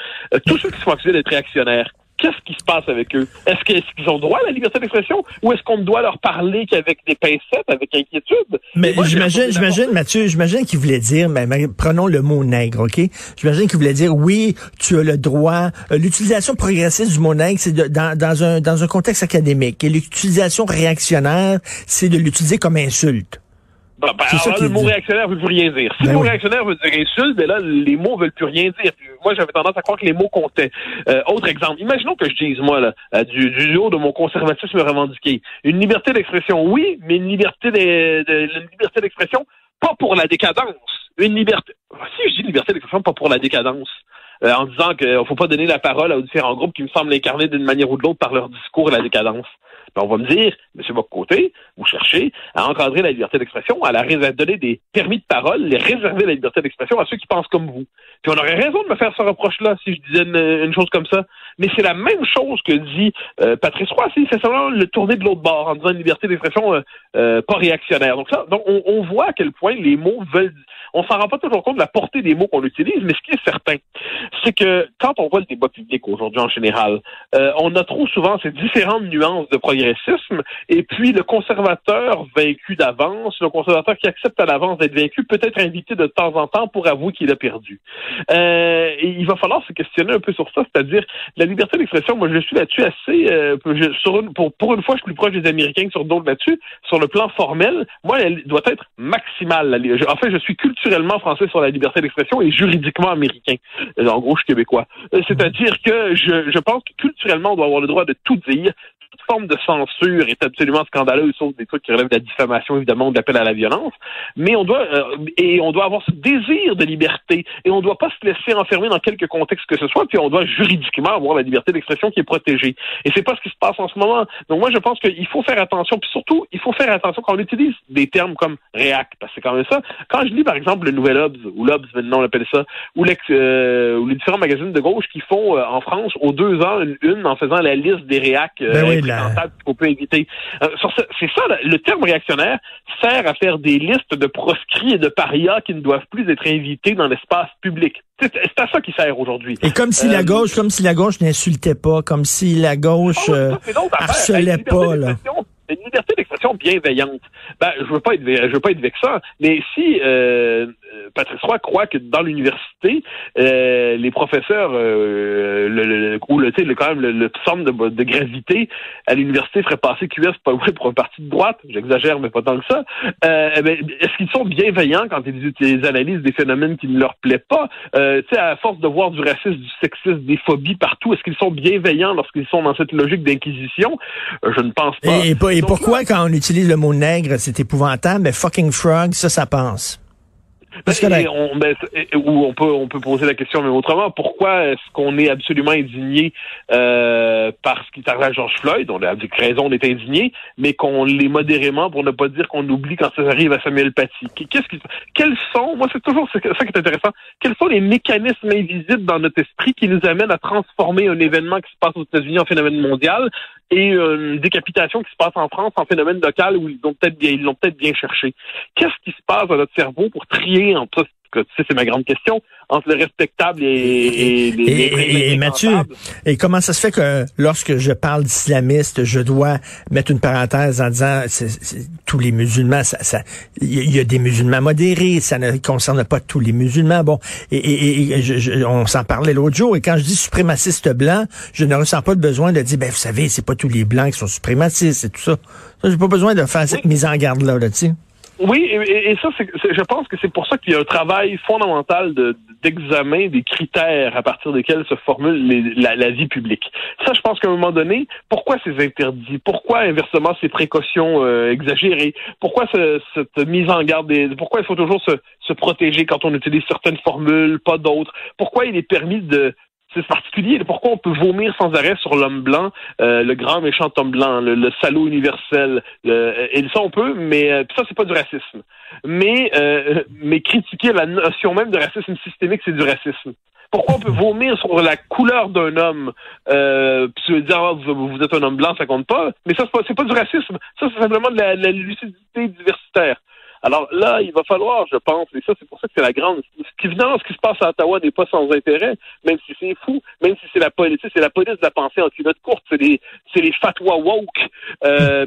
S5: Tous ceux qui sont accusés d'être réactionnaires, qu'est-ce qui se passe avec eux? Est-ce qu'ils ont droit à la liberté d'expression ou est-ce qu'on doit leur parler qu'avec des pincettes, avec inquiétude?
S4: Mais moi, j'imagine, Mathieu, qu'il voulait dire, mais prenons le mot nègre, OK? J'imagine qu'il voulait dire, oui, tu as le droit. L'utilisation progressiste du mot nègre, c'est dans un contexte académique. Et l'utilisation réactionnaire, c'est de l'utiliser comme insulte.
S5: Le mot réactionnaire veut plus rien dire. Si le mot réactionnaire veut dire insulte, ben là, les mots veulent plus rien dire. Puis moi, j'avais tendance à croire que les mots comptaient. Autre exemple, imaginons que je dise, moi, là, du haut de mon conservatisme revendiqué, une liberté d'expression, oui, mais une liberté d'expression, pas pour la décadence. Si je dis liberté d'expression, pas pour la décadence, en disant qu'il faut pas donner la parole aux différents groupes qui me semblent incarner d'une manière ou de l'autre par leur discours la décadence. Ben, on va me dire, M. Bock-Côté, vous cherchez à encadrer la liberté d'expression, à donner des permis de parole, les réserver la liberté d'expression à ceux qui pensent comme vous. Puis on aurait raison de me faire ce reproche-là si je disais une chose comme ça. Mais c'est la même chose que dit Patrice Roy. Il fait seulement le tourner de l'autre bord en disant une liberté d'expression pas réactionnaire. Donc on voit à quel point les mots veulent... On s'en rend pas toujours compte de la portée des mots qu'on utilise, mais ce qui est certain, c'est que quand on voit le débat public aujourd'hui en général, on a trop souvent ces différentes nuances de progressisme, et puis le conservateur vaincu d'avance, le conservateur qui accepte à l'avance d'être vaincu, peut être invité de temps en temps pour avouer qu'il a perdu. Et il va falloir se questionner un peu sur ça, c'est-à-dire la liberté d'expression, moi je suis là-dessus assez... pour une fois, je suis plus proche des Américains que sur d'autres là-dessus. Sur le plan formel, moi, elle doit être maximale. En fait, je suis culturellement français sur la liberté d'expression et juridiquement américain. En gros, je suis québécois. C'est-à-dire que je pense que culturellement, on doit avoir le droit de tout dire. Toute forme de censure est absolument scandaleuse, sauf des trucs qui relèvent de la diffamation, évidemment, ou de l'appel à la violence. Mais on doit avoir ce désir de liberté et on ne doit pas se laisser enfermer dans quelque contexte que ce soit, puis on doit juridiquement avoir la liberté d'expression qui est protégée. Et c'est pas ce qui se passe en ce moment. Donc moi, je pense qu'il faut faire attention, puis surtout, il faut faire attention quand on utilise des termes comme réac, parce que c'est quand même ça. Quand je lis, par exemple, le Nouvel Obs, ou l'Obs, maintenant on l'appelle ça, ou les différents magazines de gauche qui font en France, aux 2 ans, une en faisant la liste des réacs. fréquentables qu'on peut éviter. C'est ça, le terme réactionnaire sert à faire des listes de proscrits et de parias qui ne doivent plus être invités dans l'espace public. C'est à ça qu'il sert aujourd'hui.
S4: Et comme si la gauche n'insultait pas, comme si la gauche harcelait pas, là.
S5: Une liberté d'expression bienveillante. Je veux pas être vexant, mais si Patrice Roy croit que dans l'université, les professeurs quand même le centre de gravité à l'université ferait passer QS pour un parti de droite, j'exagère mais pas tant que ça. Est-ce qu'ils sont bienveillants quand ils analysent des phénomènes qui ne leur plaisent pas? À force de voir du racisme, du sexisme, des phobies partout, est-ce qu'ils sont bienveillants lorsqu'ils sont dans cette logique d'inquisition? Je ne pense pas.
S4: Et pourquoi, quand on utilise le mot nègre, c'est épouvantable, mais fucking frog, ça passe?
S5: On peut poser la question même autrement. Pourquoi est-ce qu'on est absolument indigné par ce qui est arrivé à George Floyd? On a avec raison d'être indigné, mais qu'on l'est modérément pour ne pas dire qu'on oublie quand ça arrive à Samuel Paty. Quels sont, moi c'est toujours ça qui est intéressant, quels sont les mécanismes invisibles dans notre esprit qui nous amènent à transformer un événement qui se passe aux États-Unis en phénomène mondial et une décapitation qui se passe en France en phénomène local où ils l'ont peut-être bien cherché. Qu'est-ce qui se passe dans notre cerveau pour trier entre ça, c'est ma grande question, entre le respectable et
S4: Mathieu, et comment ça se fait que lorsque je parle d'islamistes, je dois mettre une parenthèse en disant tous les musulmans, il y a des musulmans modérés, ça ne concerne pas tous les musulmans. Bon, on s'en parlait l'autre jour, et quand je dis suprémaciste blanc, je ne ressens pas le besoin de dire, vous savez, c'est pas tous les blancs qui sont suprémacistes et tout ça. J'ai pas besoin de faire cette mise en garde-là, tu sais.
S5: Oui, et ça, je pense que c'est pour ça qu'il y a un travail fondamental d'examen des critères à partir desquels se formule la vie publique. Ça, je pense qu'à un moment donné, pourquoi ces interdits? Pourquoi, inversement, ces précautions exagérées? Pourquoi cette mise en garde? Pourquoi il faut toujours se protéger quand on utilise certaines formules, pas d'autres? Pourquoi il est permis c'est particulier. Pourquoi on peut vomir sans arrêt sur l'homme blanc, le grand méchant homme blanc, le salaud universel, et ça on peut, mais ça c'est pas du racisme. Mais critiquer la notion même de racisme systémique, c'est du racisme. Pourquoi on peut vomir sur la couleur d'un homme, puis se dire vous êtes un homme blanc, ça compte pas. Mais ça c'est pas du racisme. Ça c'est simplement de la lucidité diversitaire. Alors là, il va falloir, je pense, et ça c'est pour ça que c'est la grande. Évidemment, ce qui se passe à Ottawa n'est pas sans intérêt, même si c'est fou, même si c'est la police de la pensée en culotte courte, c'est les fatwas woke.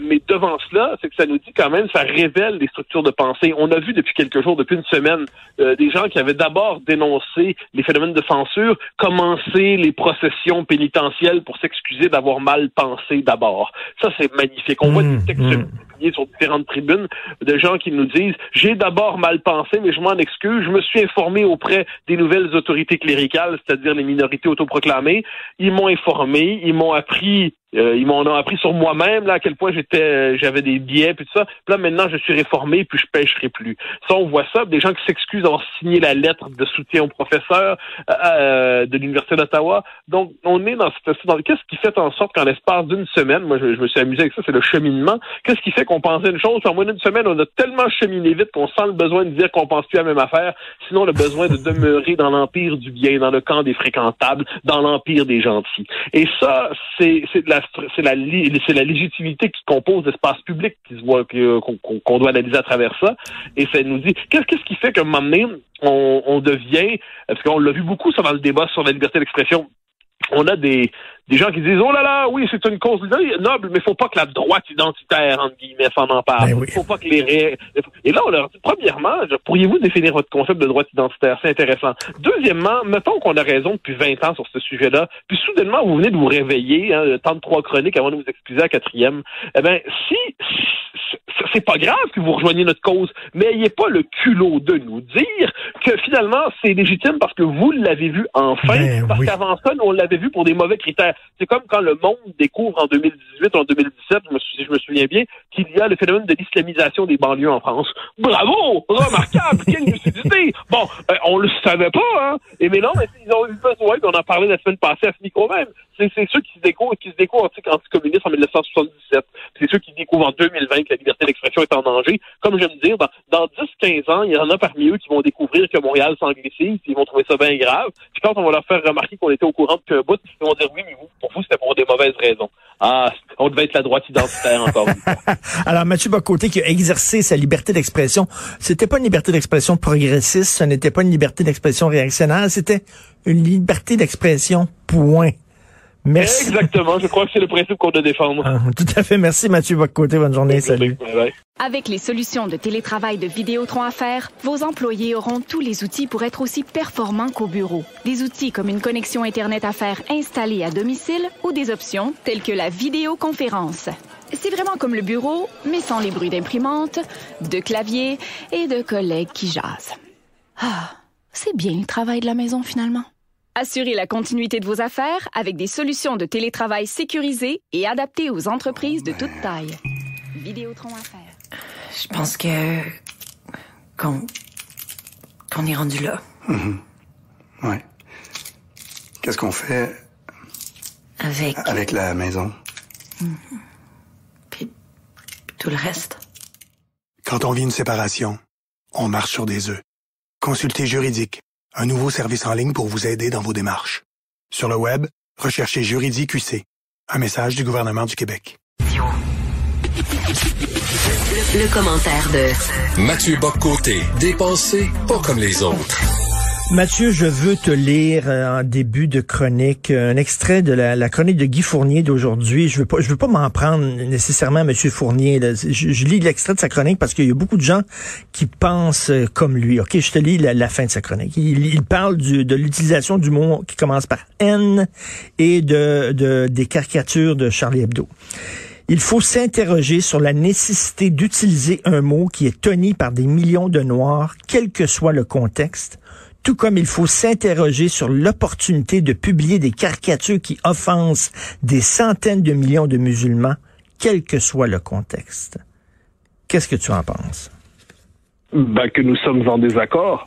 S5: Mais devant cela, c'est que ça nous dit quand même, ça révèle des structures de pensée. On a vu depuis quelques jours, depuis une semaine, des gens qui avaient d'abord dénoncé les phénomènes de censure, commencer les processions pénitentielles pour s'excuser d'avoir mal pensé d'abord. Ça, c'est magnifique. On voit des textes publiés sur différentes tribunes de gens qui nous disent « J'ai d'abord mal pensé, mais je m'en excuse. Je me suis informé auprès des nouvelles autorités cléricales, c'est-à-dire les minorités autoproclamées. Ils m'ont informé, ils m'ont appris Ils m'en ont appris sur moi-même, là, à quel point j'avais des biais, puis tout ça. Puis là, maintenant, je suis réformé, puis je pêcherai plus. Ça, on voit ça. Des gens qui s'excusent d'avoir signé la lettre de soutien au professeur de l'Université d'Ottawa. Donc, on est dans cette... Qu'est-ce qui fait en sorte qu'en l'espace d'une semaine, moi, je me suis amusé avec ça, c'est le cheminement. Qu'est-ce qui fait qu'on pensait une chose, puis en moins d'une semaine, on a tellement cheminé vite qu'on sent le besoin de dire qu'on pense plus à la même affaire, sinon le besoin de demeurer dans l'empire du bien, dans le camp des fréquentables, dans l'empire des gentils. Et ça, c'est la légitimité qui compose l'espace public qui se voit qu'on doit analyser à travers ça. Et ça nous dit qu'est-ce qui fait qu'à un moment donné, on devient, parce qu'on l'a vu beaucoup ça dans le débat sur la liberté d'expression, on a des gens qui disent oh là là, oui, c'est une cause noble, mais faut pas que la droite identitaire, entre guillemets, s'en empare.
S4: Ben oui.
S5: Faut pas que Et là, on leur dit, premièrement, pourriez-vous définir votre concept de droite identitaire? C'est intéressant. Deuxièmement, mettons qu'on a raison depuis 20 ans sur ce sujet-là, puis soudainement, vous venez de vous réveiller, le temps de 3 chroniques avant de vous excuser à 4e. Eh ben, si c'est pas grave que vous rejoigniez notre cause, mais ayez pas le culot de nous dire que finalement, c'est légitime parce que vous l'avez vu enfin, parce qu'avant ça, nous, on l'avait vu pour des mauvais critères. C'est comme quand le Monde découvre en 2018 ou en 2017, si je me souviens bien, qu'il y a le phénomène de l'islamisation des banlieues en France. Bravo! Remarquable! Quelle lucidité! Bon, on le savait pas, hein? Mais non, mais ils ont eu besoin, on en parlait la semaine passée à ce micro même. C'est ceux qui se découvrent anticommunistes en 1977. C'est ceux qui découvrent en 2020 que la liberté d'expression est en danger. Comme j'aime dire, dans 10-15 ans, il y en a parmi eux qui vont découvrir que Montréal s'anglicise, ils vont trouver ça bien grave. Puis quand on va leur faire remarquer qu'on était au courant depuis un bout, ils vont dire oui, mais vous, pour vous, c'était pour des mauvaises raisons. Ah, on devait être la droite identitaire encore une fois.
S4: Alors, Mathieu Bock-Côté qui a exercé sa liberté d'expression, c'était pas une liberté d'expression progressiste, ce n'était pas une liberté d'expression réactionnaire, c'était une liberté d'expression, point. Merci.
S5: Exactement, je crois que c'est le principe qu'on doit défendre.
S4: Tout à fait. Merci Mathieu Bock-Côté. Bonne journée. Salut.
S5: Bye bye.
S6: Avec les solutions de télétravail de Vidéotron à faire, vos employés auront tous les outils pour être aussi performants qu'au bureau. Des outils comme une connexion Internet à faire installée à domicile ou des options telles que la vidéoconférence. C'est vraiment comme le bureau, mais sans les bruits d'imprimante, de clavier et de collègues qui jasent. Ah, c'est bien le travail de la maison finalement. Assurez la continuité de vos affaires avec des solutions de télétravail sécurisées et adaptées aux entreprises de toute taille. Vidéotron à faire.
S7: Je pense qu'on est rendu là.
S8: Ouais. Qu'est-ce qu'on fait avec la maison?
S7: Puis tout le reste.
S8: Quand on vit une séparation, on marche sur des œufs. Consultez Juridique, un nouveau service en ligne pour vous aider dans vos démarches. Sur le web, recherchez Juridique UC. Un message du gouvernement du Québec.
S2: Le commentaire de
S3: Mathieu Bock-Côté, dépensé pas comme les autres.
S4: Mathieu, je veux te lire en début de chronique un extrait de la chronique de Guy Fournier d'aujourd'hui. Je veux pas m'en prendre nécessairement à Monsieur Fournier. Là. Je lis l'extrait de sa chronique parce qu'il y a beaucoup de gens qui pensent comme lui. Ok, je te lis la fin de sa chronique. Il parle de l'utilisation du mot qui commence par N et des caricatures de Charlie Hebdo. Il faut s'interroger sur la nécessité d'utiliser un mot qui est tenu par des millions de Noirs, quel que soit le contexte, tout comme il faut s'interroger sur l'opportunité de publier des caricatures qui offensent des centaines de millions de musulmans, quel que soit le contexte. Qu'est-ce que tu en penses?
S5: Que nous sommes en désaccord.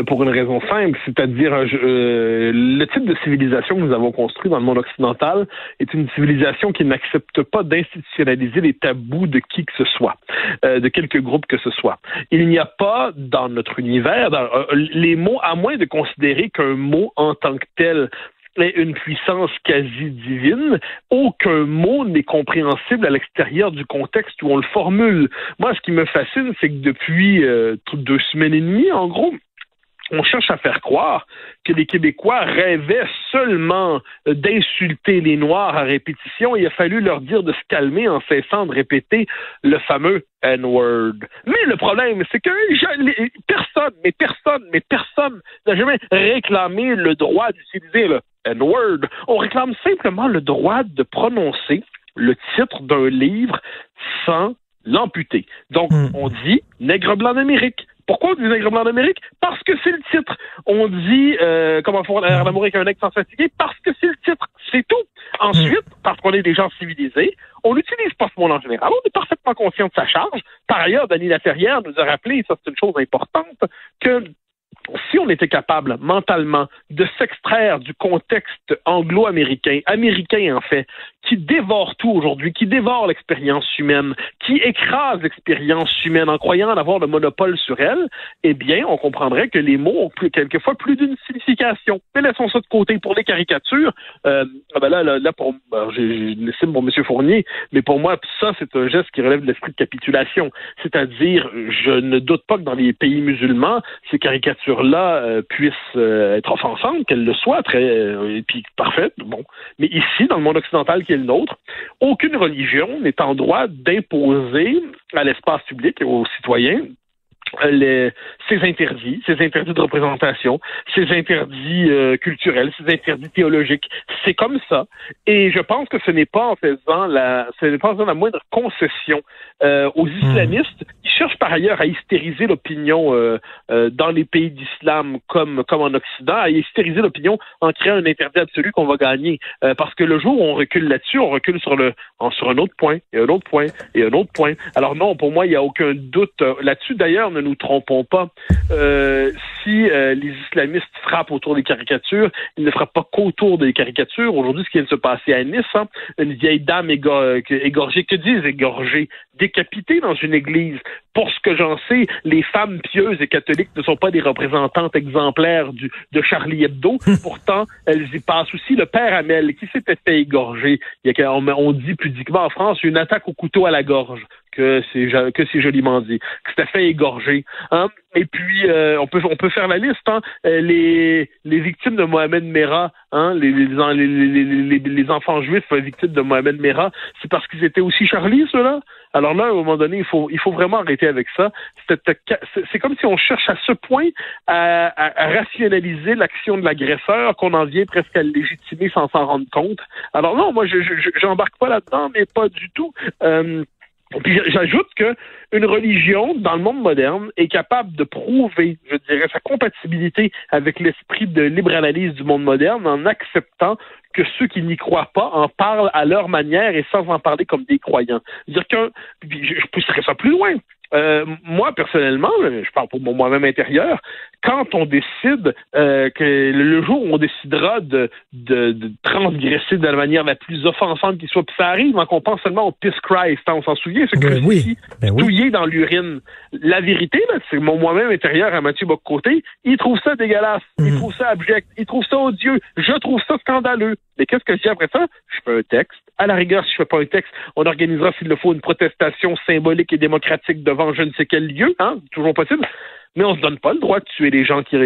S5: Pour une raison simple, c'est-à-dire le type de civilisation que nous avons construit dans le monde occidental est une civilisation qui n'accepte pas d'institutionnaliser les tabous de qui que ce soit, de quelque groupe que ce soit. Il n'y a pas dans notre univers, les mots, à moins de considérer qu'un mot en tant que tel est une puissance quasi divine, aucun mot n'est compréhensible à l'extérieur du contexte où on le formule. Moi, ce qui me fascine, c'est que depuis 2 semaines et demie, en gros, on cherche à faire croire que les Québécois rêvaient seulement d'insulter les Noirs à répétition. Il a fallu leur dire de se calmer en cessant de répéter le fameux N-word. Mais le problème, c'est que personne n'a jamais réclamé le droit d'utiliser le N-word. On réclame simplement le droit de prononcer le titre d'un livre sans l'amputer. Donc, on dit « Nègre blanc d'Amérique ». Pourquoi on dit nègre blanc d'Amérique? Parce que c'est le titre. On dit comment faire l'amour avec un nègre sans fatiguer? Parce que c'est le titre. C'est tout. Ensuite, parce qu'on est des gens civilisés, on n'utilise pas ce mot en général. On est parfaitement conscient de sa charge. Par ailleurs, Denis Laferrière nous a rappelé, et ça c'est une chose importante, que si on était capable mentalement de s'extraire du contexte anglo-américain, américain en fait, qui dévore tout aujourd'hui, qui dévore l'expérience humaine, qui écrase l'expérience humaine en croyant en avoir le monopole sur elle, eh bien, on comprendrait que les mots ont quelquefois plus d'une signification. Mais laissons ça de côté. Pour les caricatures, j'ai une estime pour M. Fournier, mais pour moi, ça, c'est un geste qui relève de l'esprit de capitulation. C'est-à-dire, je ne doute pas que dans les pays musulmans, ces caricatures-là puissent être offensantes, qu'elles le soient, et puis parfaites, bon. Mais ici, dans le monde occidental qui est le nôtre, aucune religion n'est en droit d'imposer à l'espace public et aux citoyens ces interdits de représentation, ces interdits culturels, ces interdits théologiques. C'est comme ça. Et je pense que ce n'est pas en faisant la moindre concession aux islamistes qui cherchent par ailleurs à hystériser l'opinion dans les pays d'islam comme en Occident, à hystériser l'opinion en créant un interdit absolu qu'on va gagner. Parce que le jour où on recule là-dessus, on recule sur un autre point, et un autre point, et un autre point. Alors non, pour moi, il n'y a aucun doute là-dessus. D'ailleurs, ne nous trompons pas. Si les islamistes frappent autour des caricatures, ils ne frappent pas qu'autour des caricatures. Aujourd'hui, ce qui vient de se passer à Nice, une vieille dame égorgée, que disent égorgée, décapitée dans une église. Pour ce que j'en sais, les femmes pieuses et catholiques ne sont pas des représentantes exemplaires de Charlie Hebdo. Pourtant, elles y passent aussi. Le père Hamel, qui s'était fait égorger, on dit pudiquement en France, une attaque au couteau à la gorge, que c'est joliment dit, que s'était fait égorger. Hein? Et puis, on peut faire la liste. Hein? Les victimes de Mohamed Merah, hein? les enfants juifs victimes de Mohamed Merah, c'est parce qu'ils étaient aussi Charlie, ceux-là. Alors là, à un moment donné, il faut vraiment arrêter avec ça. C'est comme si on cherche à ce point à rationaliser l'action de l'agresseur qu'on en vient presque à le légitimer sans s'en rendre compte. Alors non, moi, j'embarque pas là-dedans, mais pas du tout. Puis j'ajoute que une religion, dans le monde moderne, est capable de prouver, je dirais, sa compatibilité avec l'esprit de libre analyse du monde moderne en acceptant que ceux qui n'y croient pas en parlent à leur manière et sans en parler comme des croyants. C'est-à-dire je pousserais ça plus loin. Moi, personnellement, je parle pour moi-même intérieur, quand on décide que le jour où on décidera de transgresser de la manière la plus offensante qui soit, puis ça arrive quand on pense seulement au Piss Christ, hein, on s'en souvient, ce crucifix touillé dans l'urine. La vérité, là, c'est moi-même intérieur à Mathieu Bock-Côté, il trouve ça dégueulasse, il trouve ça abject, il trouve ça odieux, je trouve ça scandaleux. Mais qu'est-ce que je dis après ça? Je fais un texte. À la rigueur, si je fais pas un texte, on organisera, s'il le faut, une protestation symbolique et démocratique devant je ne sais quel lieu, hein, toujours possible. Mais on se donne pas le droit de tuer les gens qui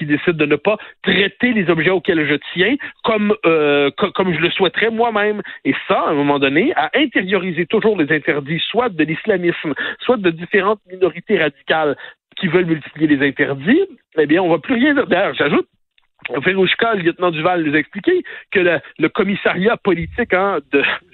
S5: décident de ne pas traiter les objets auxquels je tiens comme je le souhaiterais moi-même. Et ça, à un moment donné, à intérioriser toujours les interdits, soit de l'islamisme, soit de différentes minorités radicales qui veulent multiplier les interdits, eh bien, on va plus rien dire. D'ailleurs, j'ajoute, Verouchka, le lieutenant Duval, nous a expliqué que le commissariat politique, hein,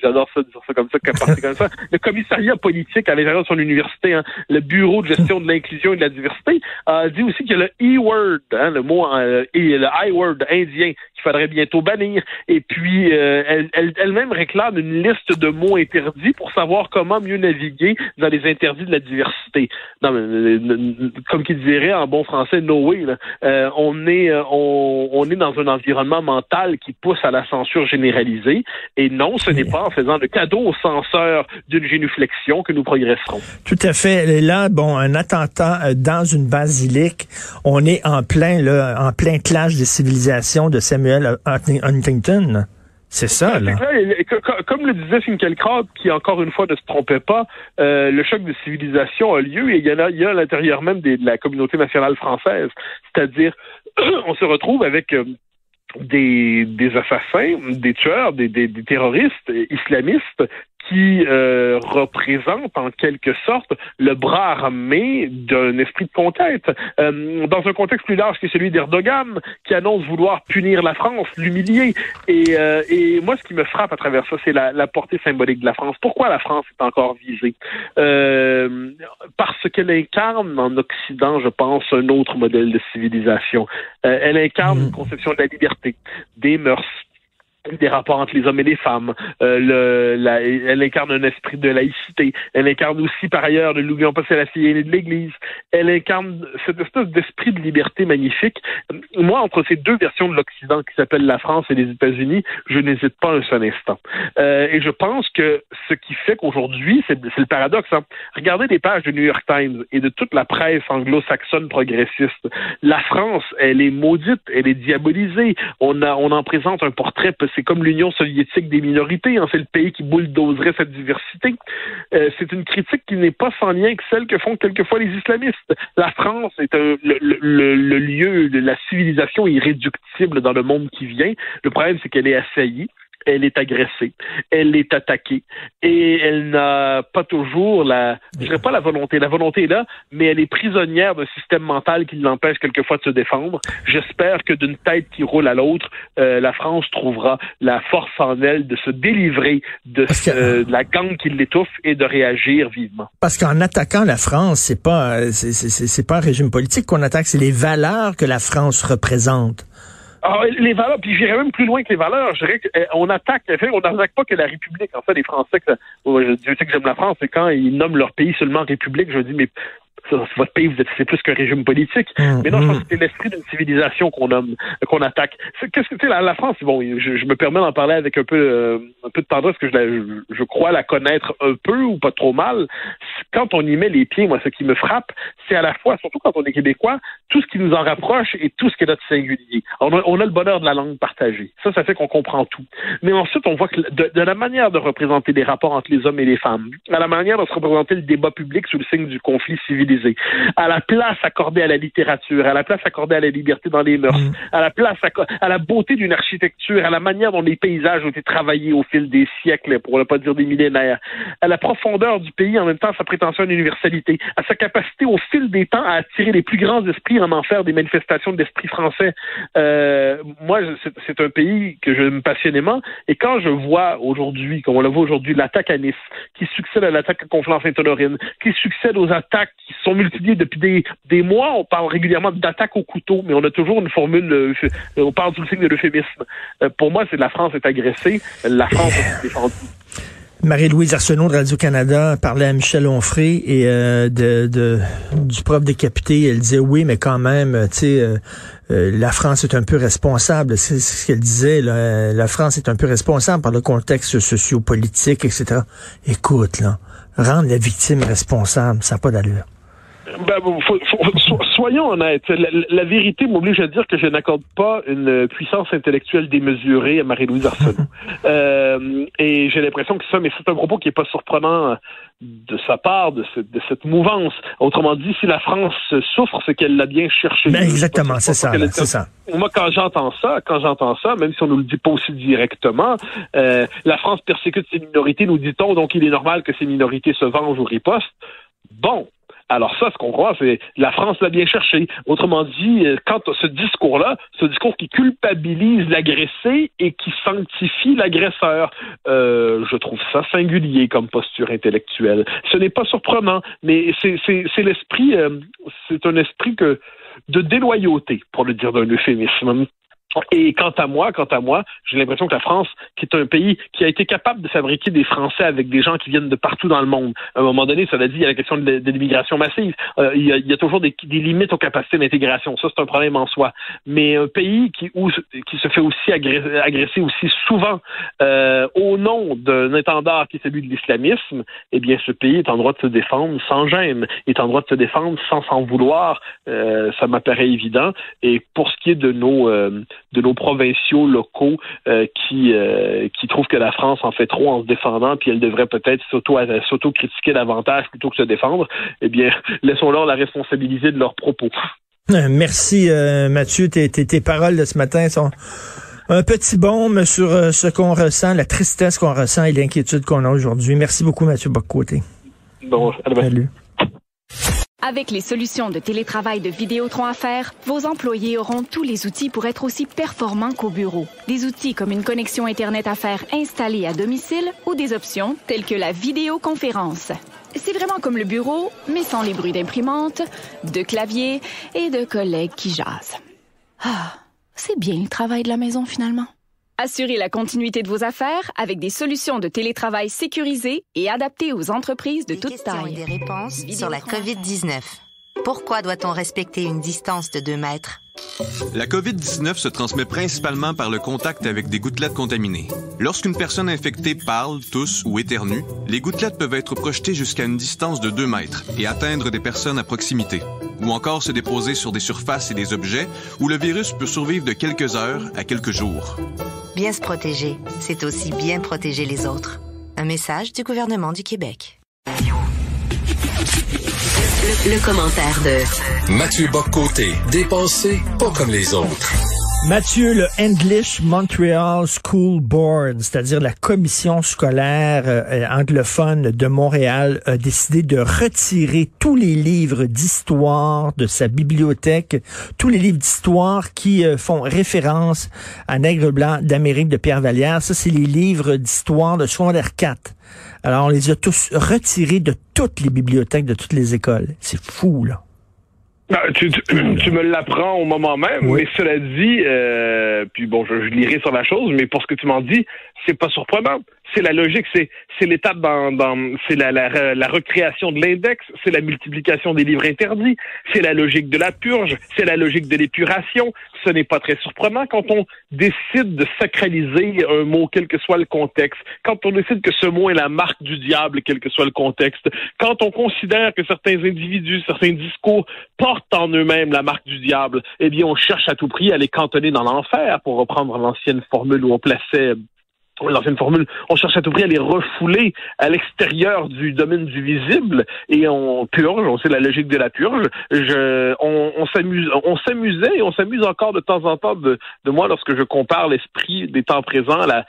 S5: j'adore ça, dire ça comme ça, comme ça, le commissariat politique à l'intérieur de son université, hein, le bureau de gestion de l'inclusion et de la diversité, a dit aussi que le E-word, hein, le mot et le I-word indien, qu'il faudrait bientôt bannir. Et puis, elle-même réclame une liste de mots interdits pour savoir comment mieux naviguer dans les interdits de la diversité. Non, mais, comme qu'il dirait en bon français, no way, là. On est dans un environnement mental qui pousse à la censure généralisée. Et non, ce n'est pas en faisant le cadeau aux censeurs d'une génuflexion que nous progresserons.
S4: Tout à fait. Et là, un attentat dans une basilique, on est en plein clash des civilisations de Samuel Huntington. C'est ça, là.
S5: Comme le disait Finkielkraut, qui encore une fois ne se trompait pas, le choc de civilisation a lieu et il y a à l'intérieur même de la communauté nationale française. C'est-à-dire, on se retrouve avec des assassins, des tueurs, des terroristes islamistes qui représente en quelque sorte le bras armé d'un esprit de conquête. Dans un contexte plus large que celui d'Erdogan, qui annonce vouloir punir la France, l'humilier. Et moi, ce qui me frappe à travers ça, c'est la portée symbolique de la France. Pourquoi la France est encore visée? Parce qu'elle incarne en Occident, je pense, un autre modèle de civilisation. Elle incarne une conception de la liberté, des mœurs, des rapports entre les hommes et les femmes. Elle incarne un esprit de laïcité. Elle incarne aussi, par ailleurs, ne l'oublions pas, c'est la fille aînée de l'Église. Elle incarne cette espèce d'esprit de liberté magnifique. Moi, entre ces deux versions de l'Occident qui s'appellent la France et les États-Unis, je n'hésite pas un seul instant. Et je pense que ce qui fait qu'aujourd'hui, c'est le paradoxe. Hein. Regardez les pages du New York Times et de toute la presse anglo-saxonne progressiste. La France, elle est maudite, elle est diabolisée. On en présente un portrait. C'est comme l'Union soviétique des minorités, hein, c'est le pays qui bulldozerait cette diversité. C'est une critique qui n'est pas sans lien avec celle que font quelquefois les islamistes. La France est le lieu de la civilisation irréductible dans le monde qui vient. Le problème, c'est qu'elle est assaillie. Elle est agressée, elle est attaquée et elle n'a pas toujours je dirais pas la volonté est là, mais elle est prisonnière d'un système mental qui l'empêche quelquefois de se défendre. J'espère que d'une tête qui roule à l'autre, la France trouvera la force en elle de se délivrer de la gangue qui l'étouffe et de réagir vivement.
S4: Parce qu'en attaquant la France, c'est pas un régime politique qu'on attaque, c'est les valeurs que la France représente.
S5: Alors, les valeurs, puis j'irais même plus loin que les valeurs. Je dirais qu'on n'attaque pas que la République. En fait, les Français, Dieu sait que j'aime la France, c'est quand ils nomment leur pays seulement République, je dis, mais Votre pays, c'est plus qu'un régime politique. Mais non, je pense que c'est l'esprit d'une civilisation qu'on attaque. Qu'est-ce que tu sais, la France, bon, je me permets d'en parler avec un peu de tendresse, que je crois la connaître un peu ou pas trop mal. Quand on y met les pieds, moi, ce qui me frappe, c'est à la fois, surtout quand on est québécois, tout ce qui nous en rapproche et tout ce qui est notre singulier. On a le bonheur de la langue partagée. Ça fait qu'on comprend tout. Mais ensuite, on voit que de la manière de représenter les rapports entre les hommes et les femmes, à la manière de se représenter le débat public sous le signe du conflit civilisé, à la place accordée à la littérature, à la place accordée à la liberté dans les mœurs, à la place à la beauté d'une architecture, à la manière dont les paysages ont été travaillés au fil des siècles, pour ne pas dire des millénaires, à la profondeur du pays, en même temps à sa prétention à l'universalité, à sa capacité au fil des temps à attirer les plus grands esprits, en faire des manifestations de l'esprit français. Moi, c'est un pays que j'aime passionnément, et quand je vois aujourd'hui, comme on le voit aujourd'hui, l'attaque à Nice, qui succède à l'attaque à Conflans-Sainte-Honorine, qui succède aux attaques qui sont multipliées depuis des mois, on parle régulièrement d'attaques au couteau, mais on a toujours une formule, on parle sous le signe de l'euphémisme. Pour moi, c'est la France est agressée, la France est défendue.
S4: Marie-Louise Arsenault de Radio-Canada parlait à Michel Onfray et du prof décapité. Elle disait oui, mais quand même, tu sais, la France est un peu responsable. C'est ce qu'elle disait. Là. La France est un peu responsable par le contexte socio-politique, etc. Écoute, là, rendre la victime responsable, ça n'a pas d'allure.
S5: Soyons honnêtes. La vérité m'oblige à dire que je n'accorde pas une puissance intellectuelle démesurée à Marie-Louise Arsenault. Et j'ai l'impression que mais c'est un propos qui n'est pas surprenant de sa part, de cette mouvance. Autrement dit, si la France souffre, c'est qu'elle l'a bien cherché.
S4: Ben exactement, c'est ça.
S5: Moi, quand j'entends ça, même si on nous le dit pas aussi directement, la France persécute ses minorités, nous dit-on, donc il est normal que ces minorités se vengent ou ripostent. Bon. Alors ça, ce qu'on croit, c'est la France l'a bien cherché. Autrement dit, quand ce discours qui culpabilise l'agressé et qui sanctifie l'agresseur, je trouve ça singulier comme posture intellectuelle. Ce n'est pas surprenant, mais c'est l'esprit, c'est un esprit de déloyauté, pour le dire d'un euphémisme. Et quant à moi, j'ai l'impression que la France, qui est un pays qui a été capable de fabriquer des Français avec des gens qui viennent de partout dans le monde. À un moment donné, cela dit, il y a la question de l'immigration massive. Il y a toujours des limites aux capacités d'intégration. Ça, c'est un problème en soi. Mais un pays qui se fait aussi agresser aussi souvent au nom d'un étendard qui est celui de l'islamisme, eh bien, ce pays est en droit de se défendre sans gêne, est en droit de se défendre sans s'en vouloir. Ça m'apparaît évident. Et pour ce qui est de nos provinciaux locaux qui trouvent que la France en fait trop en se défendant, puis elle devrait peut-être s'auto-critiquer davantage plutôt que se défendre, eh bien, laissons-leur la responsabiliser de leurs propos.
S4: Merci Mathieu, tes paroles de ce matin sont un petit baume sur ce qu'on ressent, la tristesse qu'on ressent et l'inquiétude qu'on a aujourd'hui. Merci beaucoup Mathieu Bock-Côté.
S5: Bon,
S4: salut.
S6: Avec les solutions de télétravail de Vidéotron Affaires, vos employés auront tous les outils pour être aussi performants qu'au bureau. Des outils comme une connexion Internet Affaires installée à domicile ou des options telles que la vidéoconférence. C'est vraiment comme le bureau, mais sans les bruits d'imprimante, de clavier et de collègues qui jasent. Ah, c'est bien le travail de la maison finalement. Assurez la continuité de vos affaires avec des solutions de télétravail sécurisées et adaptées aux entreprises de toute taille.
S9: Des réponses sur la COVID-19. Pourquoi doit-on respecter une distance de 2 mètres?
S10: La COVID-19 se transmet principalement par le contact avec des gouttelettes contaminées. Lorsqu'une personne infectée parle, tousse ou éternue, les gouttelettes peuvent être projetées jusqu'à une distance de 2 mètres et atteindre des personnes à proximité, ou encore se déposer sur des surfaces et des objets où le virus peut survivre de quelques heures à quelques jours.
S9: Bien se protéger, c'est aussi bien protéger les autres. Un message du gouvernement du Québec.
S2: Le commentaire de
S3: Mathieu Bock-Côté, dépensé pas comme les autres.
S4: Mathieu, le English Montreal School Board, c'est-à-dire la commission scolaire anglophone de Montréal, a décidé de retirer tous les livres d'histoire de sa bibliothèque, tous les livres d'histoire qui font référence à Nègre blanc d'Amérique de Pierre Vallière. Ça, c'est les livres d'histoire de secondaire 4. Alors, on les a tous retirés de toutes les bibliothèques de toutes les écoles. C'est fou, là.
S5: Tu me l'apprends au moment même, oui. Mais cela dit, puis bon, je lirai sur la chose, mais pour ce que tu m'en dis, c'est pas surprenant. c'est la logique, c'est l'étape c'est la recréation de l'index, c'est la multiplication des livres interdits, c'est la logique de la purge, c'est la logique de l'épuration. Ce n'est pas très surprenant quand on décide de sacraliser un mot, quel que soit le contexte, quand on décide que ce mot est la marque du diable, quel que soit le contexte, quand on considère que certains individus, certains discours portent en eux-mêmes la marque du diable, eh bien, on cherche à tout prix à les cantonner dans l'enfer, pour reprendre l'ancienne formule où on plaçait on cherche à tout prix à les refouler à l'extérieur du domaine du visible et on purge, on sait la logique de la purge. On s'amusait et on s'amuse encore de temps en temps de moi lorsque je compare l'esprit des temps présents à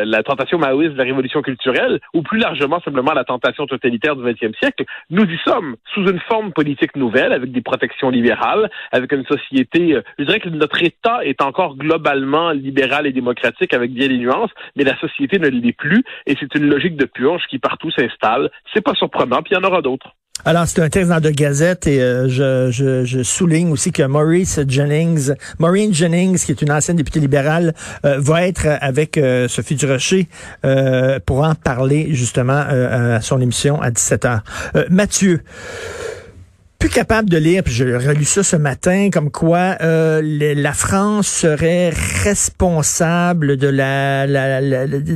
S5: la tentation maoïste de la révolution culturelle, ou plus largement simplement à la tentation totalitaire du XXe siècle. Nous y sommes, sous une forme politique nouvelle, avec des protections libérales, avec une société, je dirais que notre État est encore globalement libéral et démocratique, avec bien des nuances, mais la société ne l'est plus, et c'est une logique de purge qui partout s'installe. C'est pas surprenant, puis il y en aura d'autres.
S4: Alors, c'est un texte dans The Gazette et je souligne aussi que Maureen Jennings, qui est une ancienne députée libérale, va être avec Sophie Durocher pour en parler justement à son émission à 17h. Mathieu, plus capable de lire, puis j'ai relu ça ce matin, comme quoi la France serait responsable de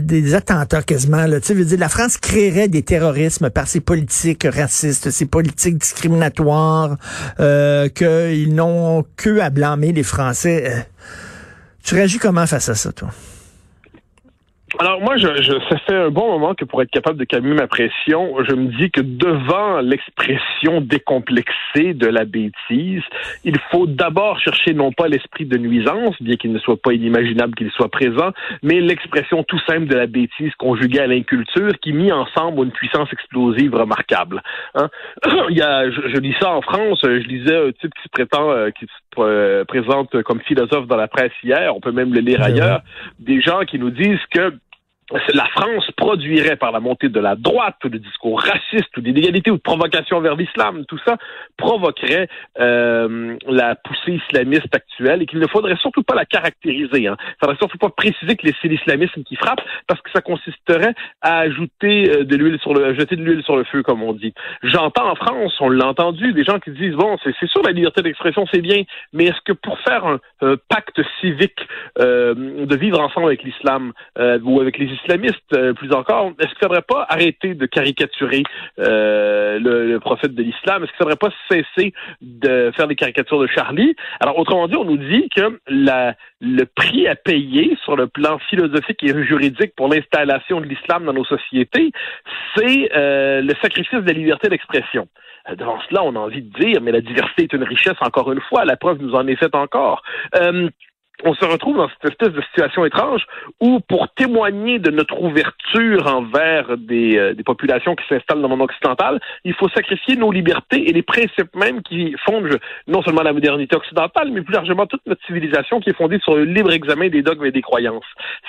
S4: des attentats quasiment. Là. Tu sais, veut dire, la France créerait des terrorismes par ses politiques racistes, ses politiques discriminatoires, qu'ils n'ont que à blâmer les Français. Tu réagis comment face à ça, toi?
S5: Alors moi, ça fait un bon moment que pour être capable de calmer ma pression, je me dis que devant l'expression décomplexée de la bêtise, il faut d'abord chercher non pas l'esprit de nuisance, bien qu'il ne soit pas inimaginable qu'il soit présent, mais l'expression tout simple de la bêtise conjuguée à l'inculture qui, mis ensemble, a une puissance explosive remarquable. Hein? Je lis ça en France, je lisais un type qui se présente comme philosophe dans la presse hier, on peut même le lire ailleurs, des gens qui nous disent que la France produirait par la montée de la droite ou de discours racistes ou d'inégalité ou de provocation vers l'islam, tout ça provoquerait la poussée islamiste actuelle et qu'il ne faudrait surtout pas la caractériser. Hein. Il ne faudrait surtout pas préciser que c'est l'islamisme qui frappe parce que ça consisterait à ajouter jeter de l'huile sur le feu, comme on dit. J'entends en France, on l'a entendu, des gens qui disent, bon, c'est sûr la liberté d'expression, c'est bien, mais est-ce que pour faire un pacte civique de vivre ensemble avec l'islam ou avec les islamistes, plus encore, est-ce qu'il ne faudrait pas arrêter de caricaturer le prophète de l'islam? Est-ce qu'il ne faudrait pas cesser de faire des caricatures de Charlie? Alors, autrement dit, on nous dit que le prix à payer sur le plan philosophique et juridique pour l'installation de l'islam dans nos sociétés, c'est le sacrifice de la liberté d'expression. Devant cela, on a envie de dire, mais la diversité est une richesse, encore une fois, la preuve nous en est faite encore. On se retrouve dans cette espèce de situation étrange où, pour témoigner de notre ouverture envers des populations qui s'installent dans le monde occidental, il faut sacrifier nos libertés et les principes mêmes qui fondent non seulement la modernité occidentale, mais plus largement toute notre civilisation qui est fondée sur le libre examen des dogmes et des croyances.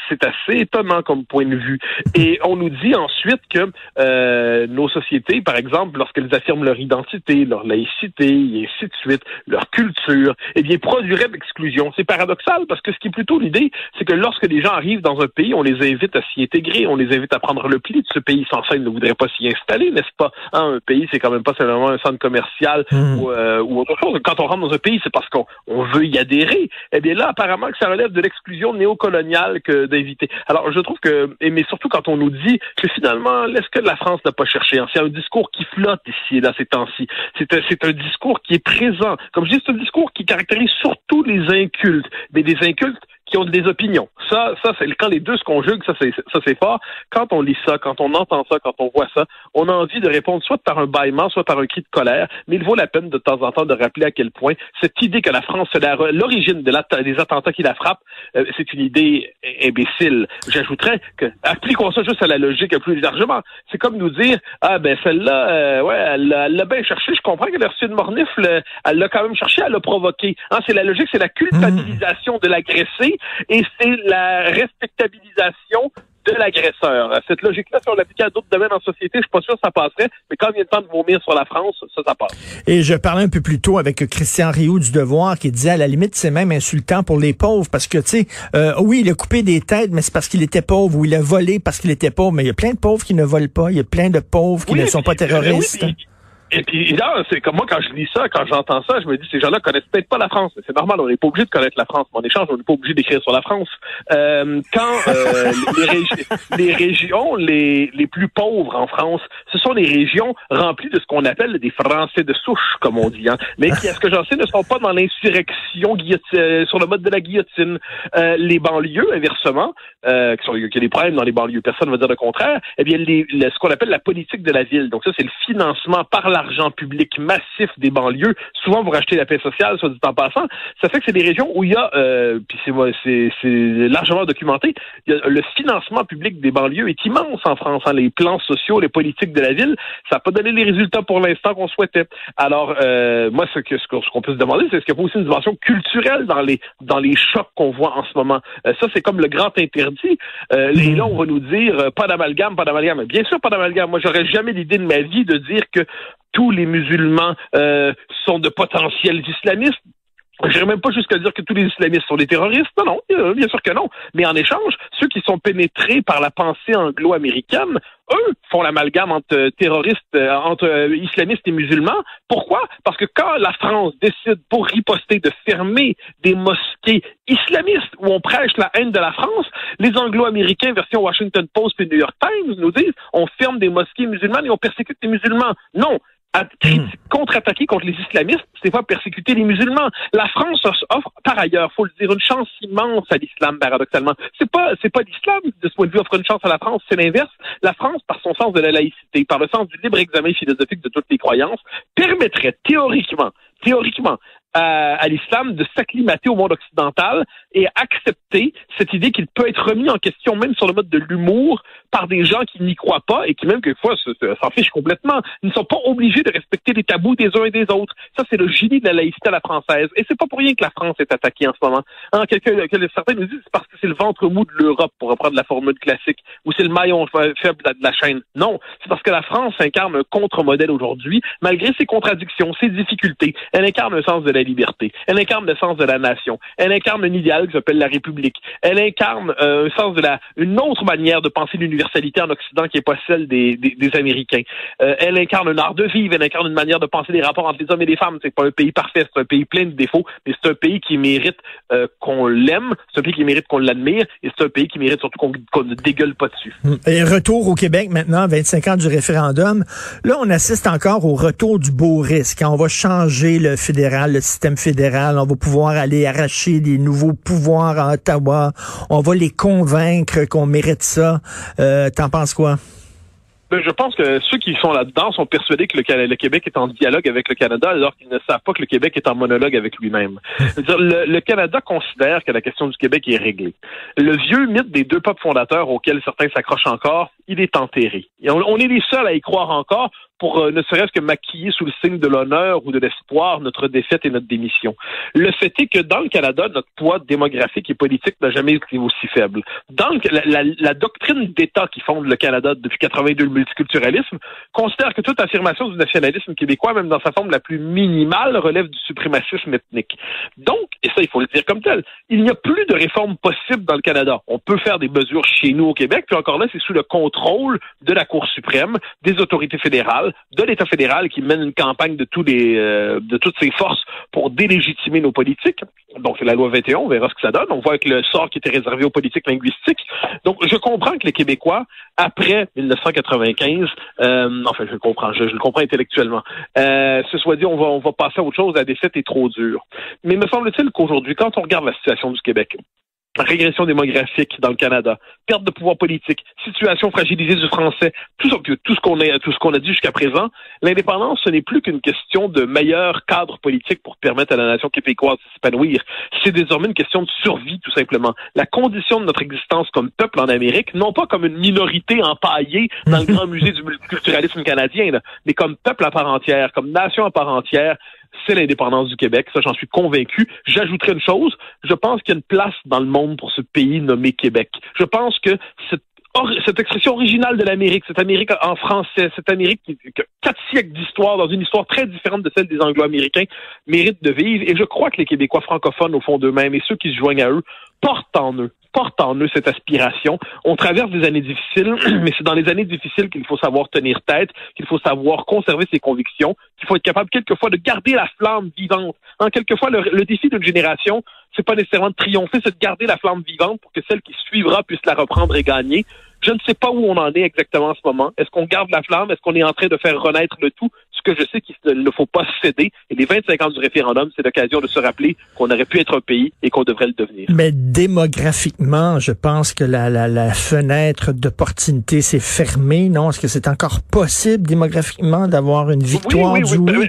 S5: C'est assez étonnant comme point de vue. Et on nous dit ensuite que nos sociétés, par exemple, lorsqu'elles affirment leur identité, leur laïcité, et ainsi de suite, leur culture, eh bien, produiraient l'exclusion. C'est paradoxal, parce que ce qui est plutôt l'idée, c'est que lorsque des gens arrivent dans un pays, on les invite à s'y intégrer, on les invite à prendre le pli de ce pays sans ça, ils ne voudraient pas s'y installer, n'est-ce pas? Hein, un pays, c'est quand même pas seulement un centre commercial ou autre chose. Quand on rentre dans un pays, c'est parce qu'on veut y adhérer. Eh bien là, apparemment que ça relève de l'exclusion néocoloniale que d'inviter. Alors, je trouve que, mais surtout quand on nous dit que finalement, est-ce que la France n'a pas cherché? Hein? C'est un discours qui flotte ici et là ces temps-ci. C'est un discours qui est présent. Comme je dis, c'est un discours qui caractérise surtout les incultes. Mais des incultes qui ont des opinions. Ça, c'est quand les deux se conjuguent, ça c'est fort. Quand on lit ça, quand on entend ça, quand on voit ça, on a envie de répondre soit par un bâillement, soit par un cri de colère, mais il vaut la peine de temps en temps de rappeler à quel point cette idée que la France c'est l'origine des attentats qui la frappent, c'est une idée imbécile. J'ajouterais que appliquons ça juste à la logique plus largement. C'est comme nous dire celle-là, elle l'a bien cherché, je comprends qu'elle a reçu une mornifle, elle l'a quand même cherché, elle l'a provoqué. Hein, c'est la logique, c'est la culpabilisation de l'agressé. Et c'est la respectabilisation de l'agresseur. Cette logique-là, si on l'appliquait à d'autres domaines en société, je suis pas sûr que ça passerait, mais quand il vient le temps de vomir sur la France, ça passe.
S4: Et je parlais un peu plus tôt avec Christian Rioux du Devoir qui disait à la limite c'est même insultant pour les pauvres parce que tu sais oui, il a coupé des têtes mais c'est parce qu'il était pauvre ou il a volé parce qu'il était pauvre, mais il y a plein de pauvres qui ne volent pas, il y a plein de pauvres qui ne sont pas terroristes.
S5: Et puis là, c'est comme moi quand je lis ça, quand j'entends ça, je me dis ces gens-là connaissent peut-être pas la France. C'est normal, on n'est pas obligé de connaître la France. Mais en échange, on n'est pas obligé d'écrire sur la France. Les régions les plus pauvres en France, ce sont les régions remplies de ce qu'on appelle des Français de souche, comme on dit, hein, mais qui, à ce que j'en sais, ne sont pas dans l'insurrection sur le mode de la guillotine. Les banlieues, inversement, qu'il y a des problèmes dans les banlieues, personne ne va dire le contraire. Eh bien, ce qu'on appelle la politique de la ville. Donc ça, c'est le financement par l'argent public massif des banlieues. Souvent, vous rachetez la paix sociale, soit dit en passant. Ça fait que c'est des régions où il y a, puis c'est largement documenté, le financement public des banlieues est immense en France. Hein. Les plans sociaux, les politiques de la ville, ça n'a pas donné les résultats pour l'instant qu'on souhaitait. Alors, moi, ce qu'on peut se demander, c'est est-ce qu'il n'y a pas aussi une dimension culturelle dans les chocs qu'on voit en ce moment? Ça, c'est comme le grand interdit. Là, on va nous dire pas d'amalgame, pas d'amalgame. Bien sûr, pas d'amalgame. Moi, j'aurais jamais l'idée de ma vie de dire que tous les musulmans sont de potentiels islamistes. Je n'irais même pas jusqu'à dire que tous les islamistes sont des terroristes. Non, bien sûr que non. Mais en échange, ceux qui sont pénétrés par la pensée anglo-américaine, eux, font l'amalgame entre terroristes, entre islamistes et musulmans. Pourquoi? Parce que quand la France décide, pour riposter, de fermer des mosquées islamistes où on prêche la haine de la France, les anglo-américains, version Washington Post et New York Times, nous disent on ferme des mosquées musulmanes et on persécute les musulmans. Non. Contre-attaquer contre les islamistes, c'est pas persécuter les musulmans. La France offre, par ailleurs, faut le dire, une chance immense à l'islam, paradoxalement. C'est pas l'islam, de ce point de vue, offre une chance à la France, c'est l'inverse. La France, par son sens de la laïcité, par le sens du libre examen philosophique de toutes les croyances, permettrait théoriquement, à l'islam de s'acclimater au monde occidental et accepter cette idée qu'il peut être remis en question, même sur le mode de l'humour, par des gens qui n'y croient pas et qui, même quelquefois, s'en fichent complètement. Ils ne sont pas obligés de respecter les tabous des uns et des autres. Ça, c'est le génie de la laïcité à la française. Et c'est pas pour rien que la France est attaquée en ce moment. Hein, certains nous disent c'est parce que c'est le ventre mou de l'Europe, pour reprendre la formule classique, ou c'est le maillon faible de la chaîne. Non, c'est parce que la France incarne un contre-modèle aujourd'hui, malgré ses contradictions, ses difficultés. Elle incarne un sens de la liberté. Elle incarne le sens de la nation. Elle incarne un idéal qui s'appelle la République. Elle incarne un sens de une autre manière de penser l'universalité en Occident qui n'est pas celle des Américains. Elle incarne un art de vivre. Elle incarne une manière de penser les rapports entre les hommes et les femmes. C'est pas un pays parfait, c'est un pays plein de défauts, mais c'est un pays qui mérite qu'on l'aime, c'est un pays qui mérite qu'on l'admire, et c'est un pays qui mérite surtout qu'on ne dégueule pas dessus.
S4: Et retour au Québec maintenant, 25 ans du référendum. Là, on assiste encore au retour du beau risque. On va changer le fédéral, le système fédéral. On va pouvoir aller arracher des nouveaux pouvoirs à Ottawa. On va les convaincre qu'on mérite ça. T'en penses quoi?
S5: Je pense que ceux qui sont là-dedans sont persuadés que le Québec est en dialogue avec le Canada, alors qu'ils ne savent pas que le Québec est en monologue avec lui-même. Le Canada considère que la question du Québec est réglée. Le vieux mythe des deux peuples fondateurs auxquels certains s'accrochent encore, il est enterré. Et on est les seuls à y croire encore pour ne serait-ce que maquiller sous le signe de l'honneur ou de l'espoir notre défaite et notre démission. Le fait est que dans le Canada, notre poids démographique et politique n'a jamais été aussi faible. Dans la doctrine d'État qui fonde le Canada depuis 82, le multiculturalisme, considère que toute affirmation du nationalisme québécois, même dans sa forme la plus minimale, relève du suprémacisme ethnique. Donc, et ça il faut le dire comme tel, il n'y a plus de réforme possible dans le Canada. On peut faire des mesures chez nous au Québec, puis encore là, c'est sous le contrôle de la Cour suprême, des autorités fédérales, de l'État fédéral qui mène une campagne de toutes ses forces pour délégitimer nos politiques. Donc, c'est la loi 21, on verra ce que ça donne. On voit avec le sort qui était réservé aux politiques linguistiques. Donc, je comprends que les Québécois, après 1995, je le comprends intellectuellement, ce soit dit, on va passer à autre chose, la défaite est trop dure. Mais me semble-t-il qu'aujourd'hui, quand on regarde la situation du Québec, régression démographique dans le Canada, perte de pouvoir politique, situation fragilisée du français, tout ce qu'on a dit jusqu'à présent, l'indépendance, ce n'est plus qu'une question de meilleur cadre politique pour permettre à la nation québécoise de s'épanouir. C'est désormais une question de survie, tout simplement. La condition de notre existence comme peuple en Amérique, non pas comme une minorité empaillée dans le grand musée du multiculturalisme canadien, là, mais comme peuple à part entière, comme nation à part entière, c'est l'indépendance du Québec. Ça, j'en suis convaincu. J'ajouterai une chose. Je pense qu'il y a une place dans le monde pour ce pays nommé Québec. Je pense que cette expression originale de l'Amérique, cette Amérique en français, cette Amérique qui a 4 siècles d'histoire, dans une histoire très différente de celle des Anglo-Américains, mérite de vivre. Et je crois que les Québécois francophones, au fond d'eux-mêmes, et ceux qui se joignent à eux, portent en eux cette aspiration. On traverse des années difficiles, mais c'est dans les années difficiles qu'il faut savoir tenir tête, qu'il faut savoir conserver ses convictions, qu'il faut être capable quelquefois de garder la flamme vivante. Quelquefois, le défi d'une génération, c'est pas nécessairement de triompher, c'est de garder la flamme vivante pour que celle qui suivra puisse la reprendre et gagner. Je ne sais pas où on en est exactement en ce moment. Est-ce qu'on garde la flamme? Est-ce qu'on est en train de faire renaître le tout? Ce que je sais qu'il ne faut pas céder. Et les 25 ans du référendum, c'est l'occasion de se rappeler qu'on aurait pu être un pays et qu'on devrait le devenir.
S4: Mais démographiquement, je pense que la fenêtre d'opportunité s'est fermée, non? Est-ce que c'est encore possible démographiquement d'avoir une victoire du oui?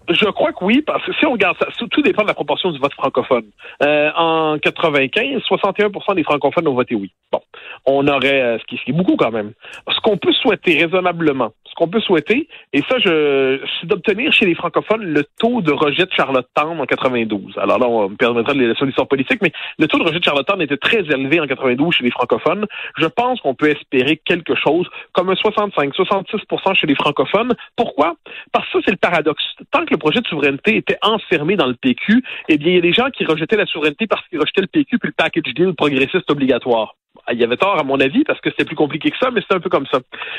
S5: Je crois que oui, parce que si on regarde ça, tout dépend de la proportion du vote francophone. En 95, 61% des francophones ont voté oui. Bon, on aurait, ce qui est beaucoup quand même. Ce qu'on peut souhaiter raisonnablement, et ça, c'est d'obtenir chez les francophones le taux de rejet de Charlottetown en 92. Alors là, on me permettra de laisser l'histoire politique, mais le taux de rejet de Charlottetown était très élevé en 92 chez les francophones. Je pense qu'on peut espérer quelque chose comme un 65-66% chez les francophones. Pourquoi? Parce que ça, c'est le paradoxe. Tant que le projet de souveraineté était enfermé dans le PQ, eh bien, il y a des gens qui rejetaient la souveraineté parce qu'ils rejetaient le PQ puis le package deal progressiste obligatoire. Il y avait tort, à mon avis, parce que c'était plus compliqué que ça, mais c'est un peu comme ça.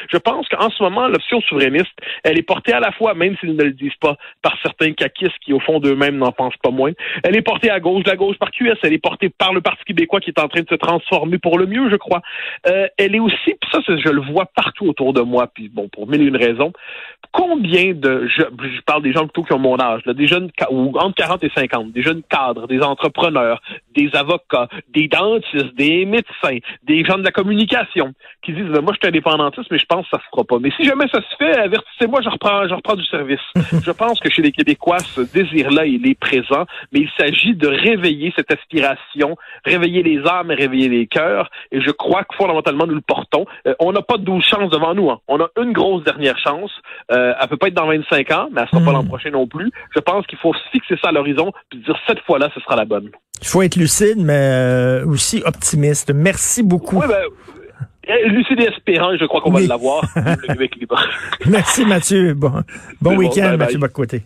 S5: Je pense qu'en ce moment, l'option souverainiste, elle est portée à la fois, même s'ils ne le disent pas, par certains caquistes qui, au fond d'eux-mêmes, n'en pensent pas moins. Elle est portée à gauche, de la gauche par QS. Elle est portée par le Parti québécois qui est en train de se transformer pour le mieux, je crois. Elle est aussi, puis ça, je le vois partout autour de moi, puis bon, pour mille et une raisons, combien de, je parle des gens plutôt qui ont mon âge, là, des jeunes, ou entre 40 et 50, des jeunes cadres, des entrepreneurs, des avocats, des dentistes, des médecins, des gens de la communication qui disent moi je suis indépendantiste mais je pense que ça se fera pas. Mais si jamais ça se fait, avertissez-moi, je reprends du service. Je pense que chez les Québécois ce désir-là il est présent, mais il s'agit de réveiller cette aspiration, réveiller les âmes et réveiller les cœurs. Et je crois que fondamentalement nous le portons. On n'a pas 12 chances devant nous. Hein. On a une grosse dernière chance. Elle peut pas être dans 25 ans, mais elle sera pas l'an prochain non plus. Je pense qu'il faut fixer ça à l'horizon puis dire cette fois-là ce sera la bonne.
S4: Il faut être lucide, mais aussi optimiste. Merci beaucoup.
S5: Oui, lucide et espérant, je crois qu'on va l'avoir.
S4: Merci Mathieu. Bon week-end, Mathieu Bock-Côté.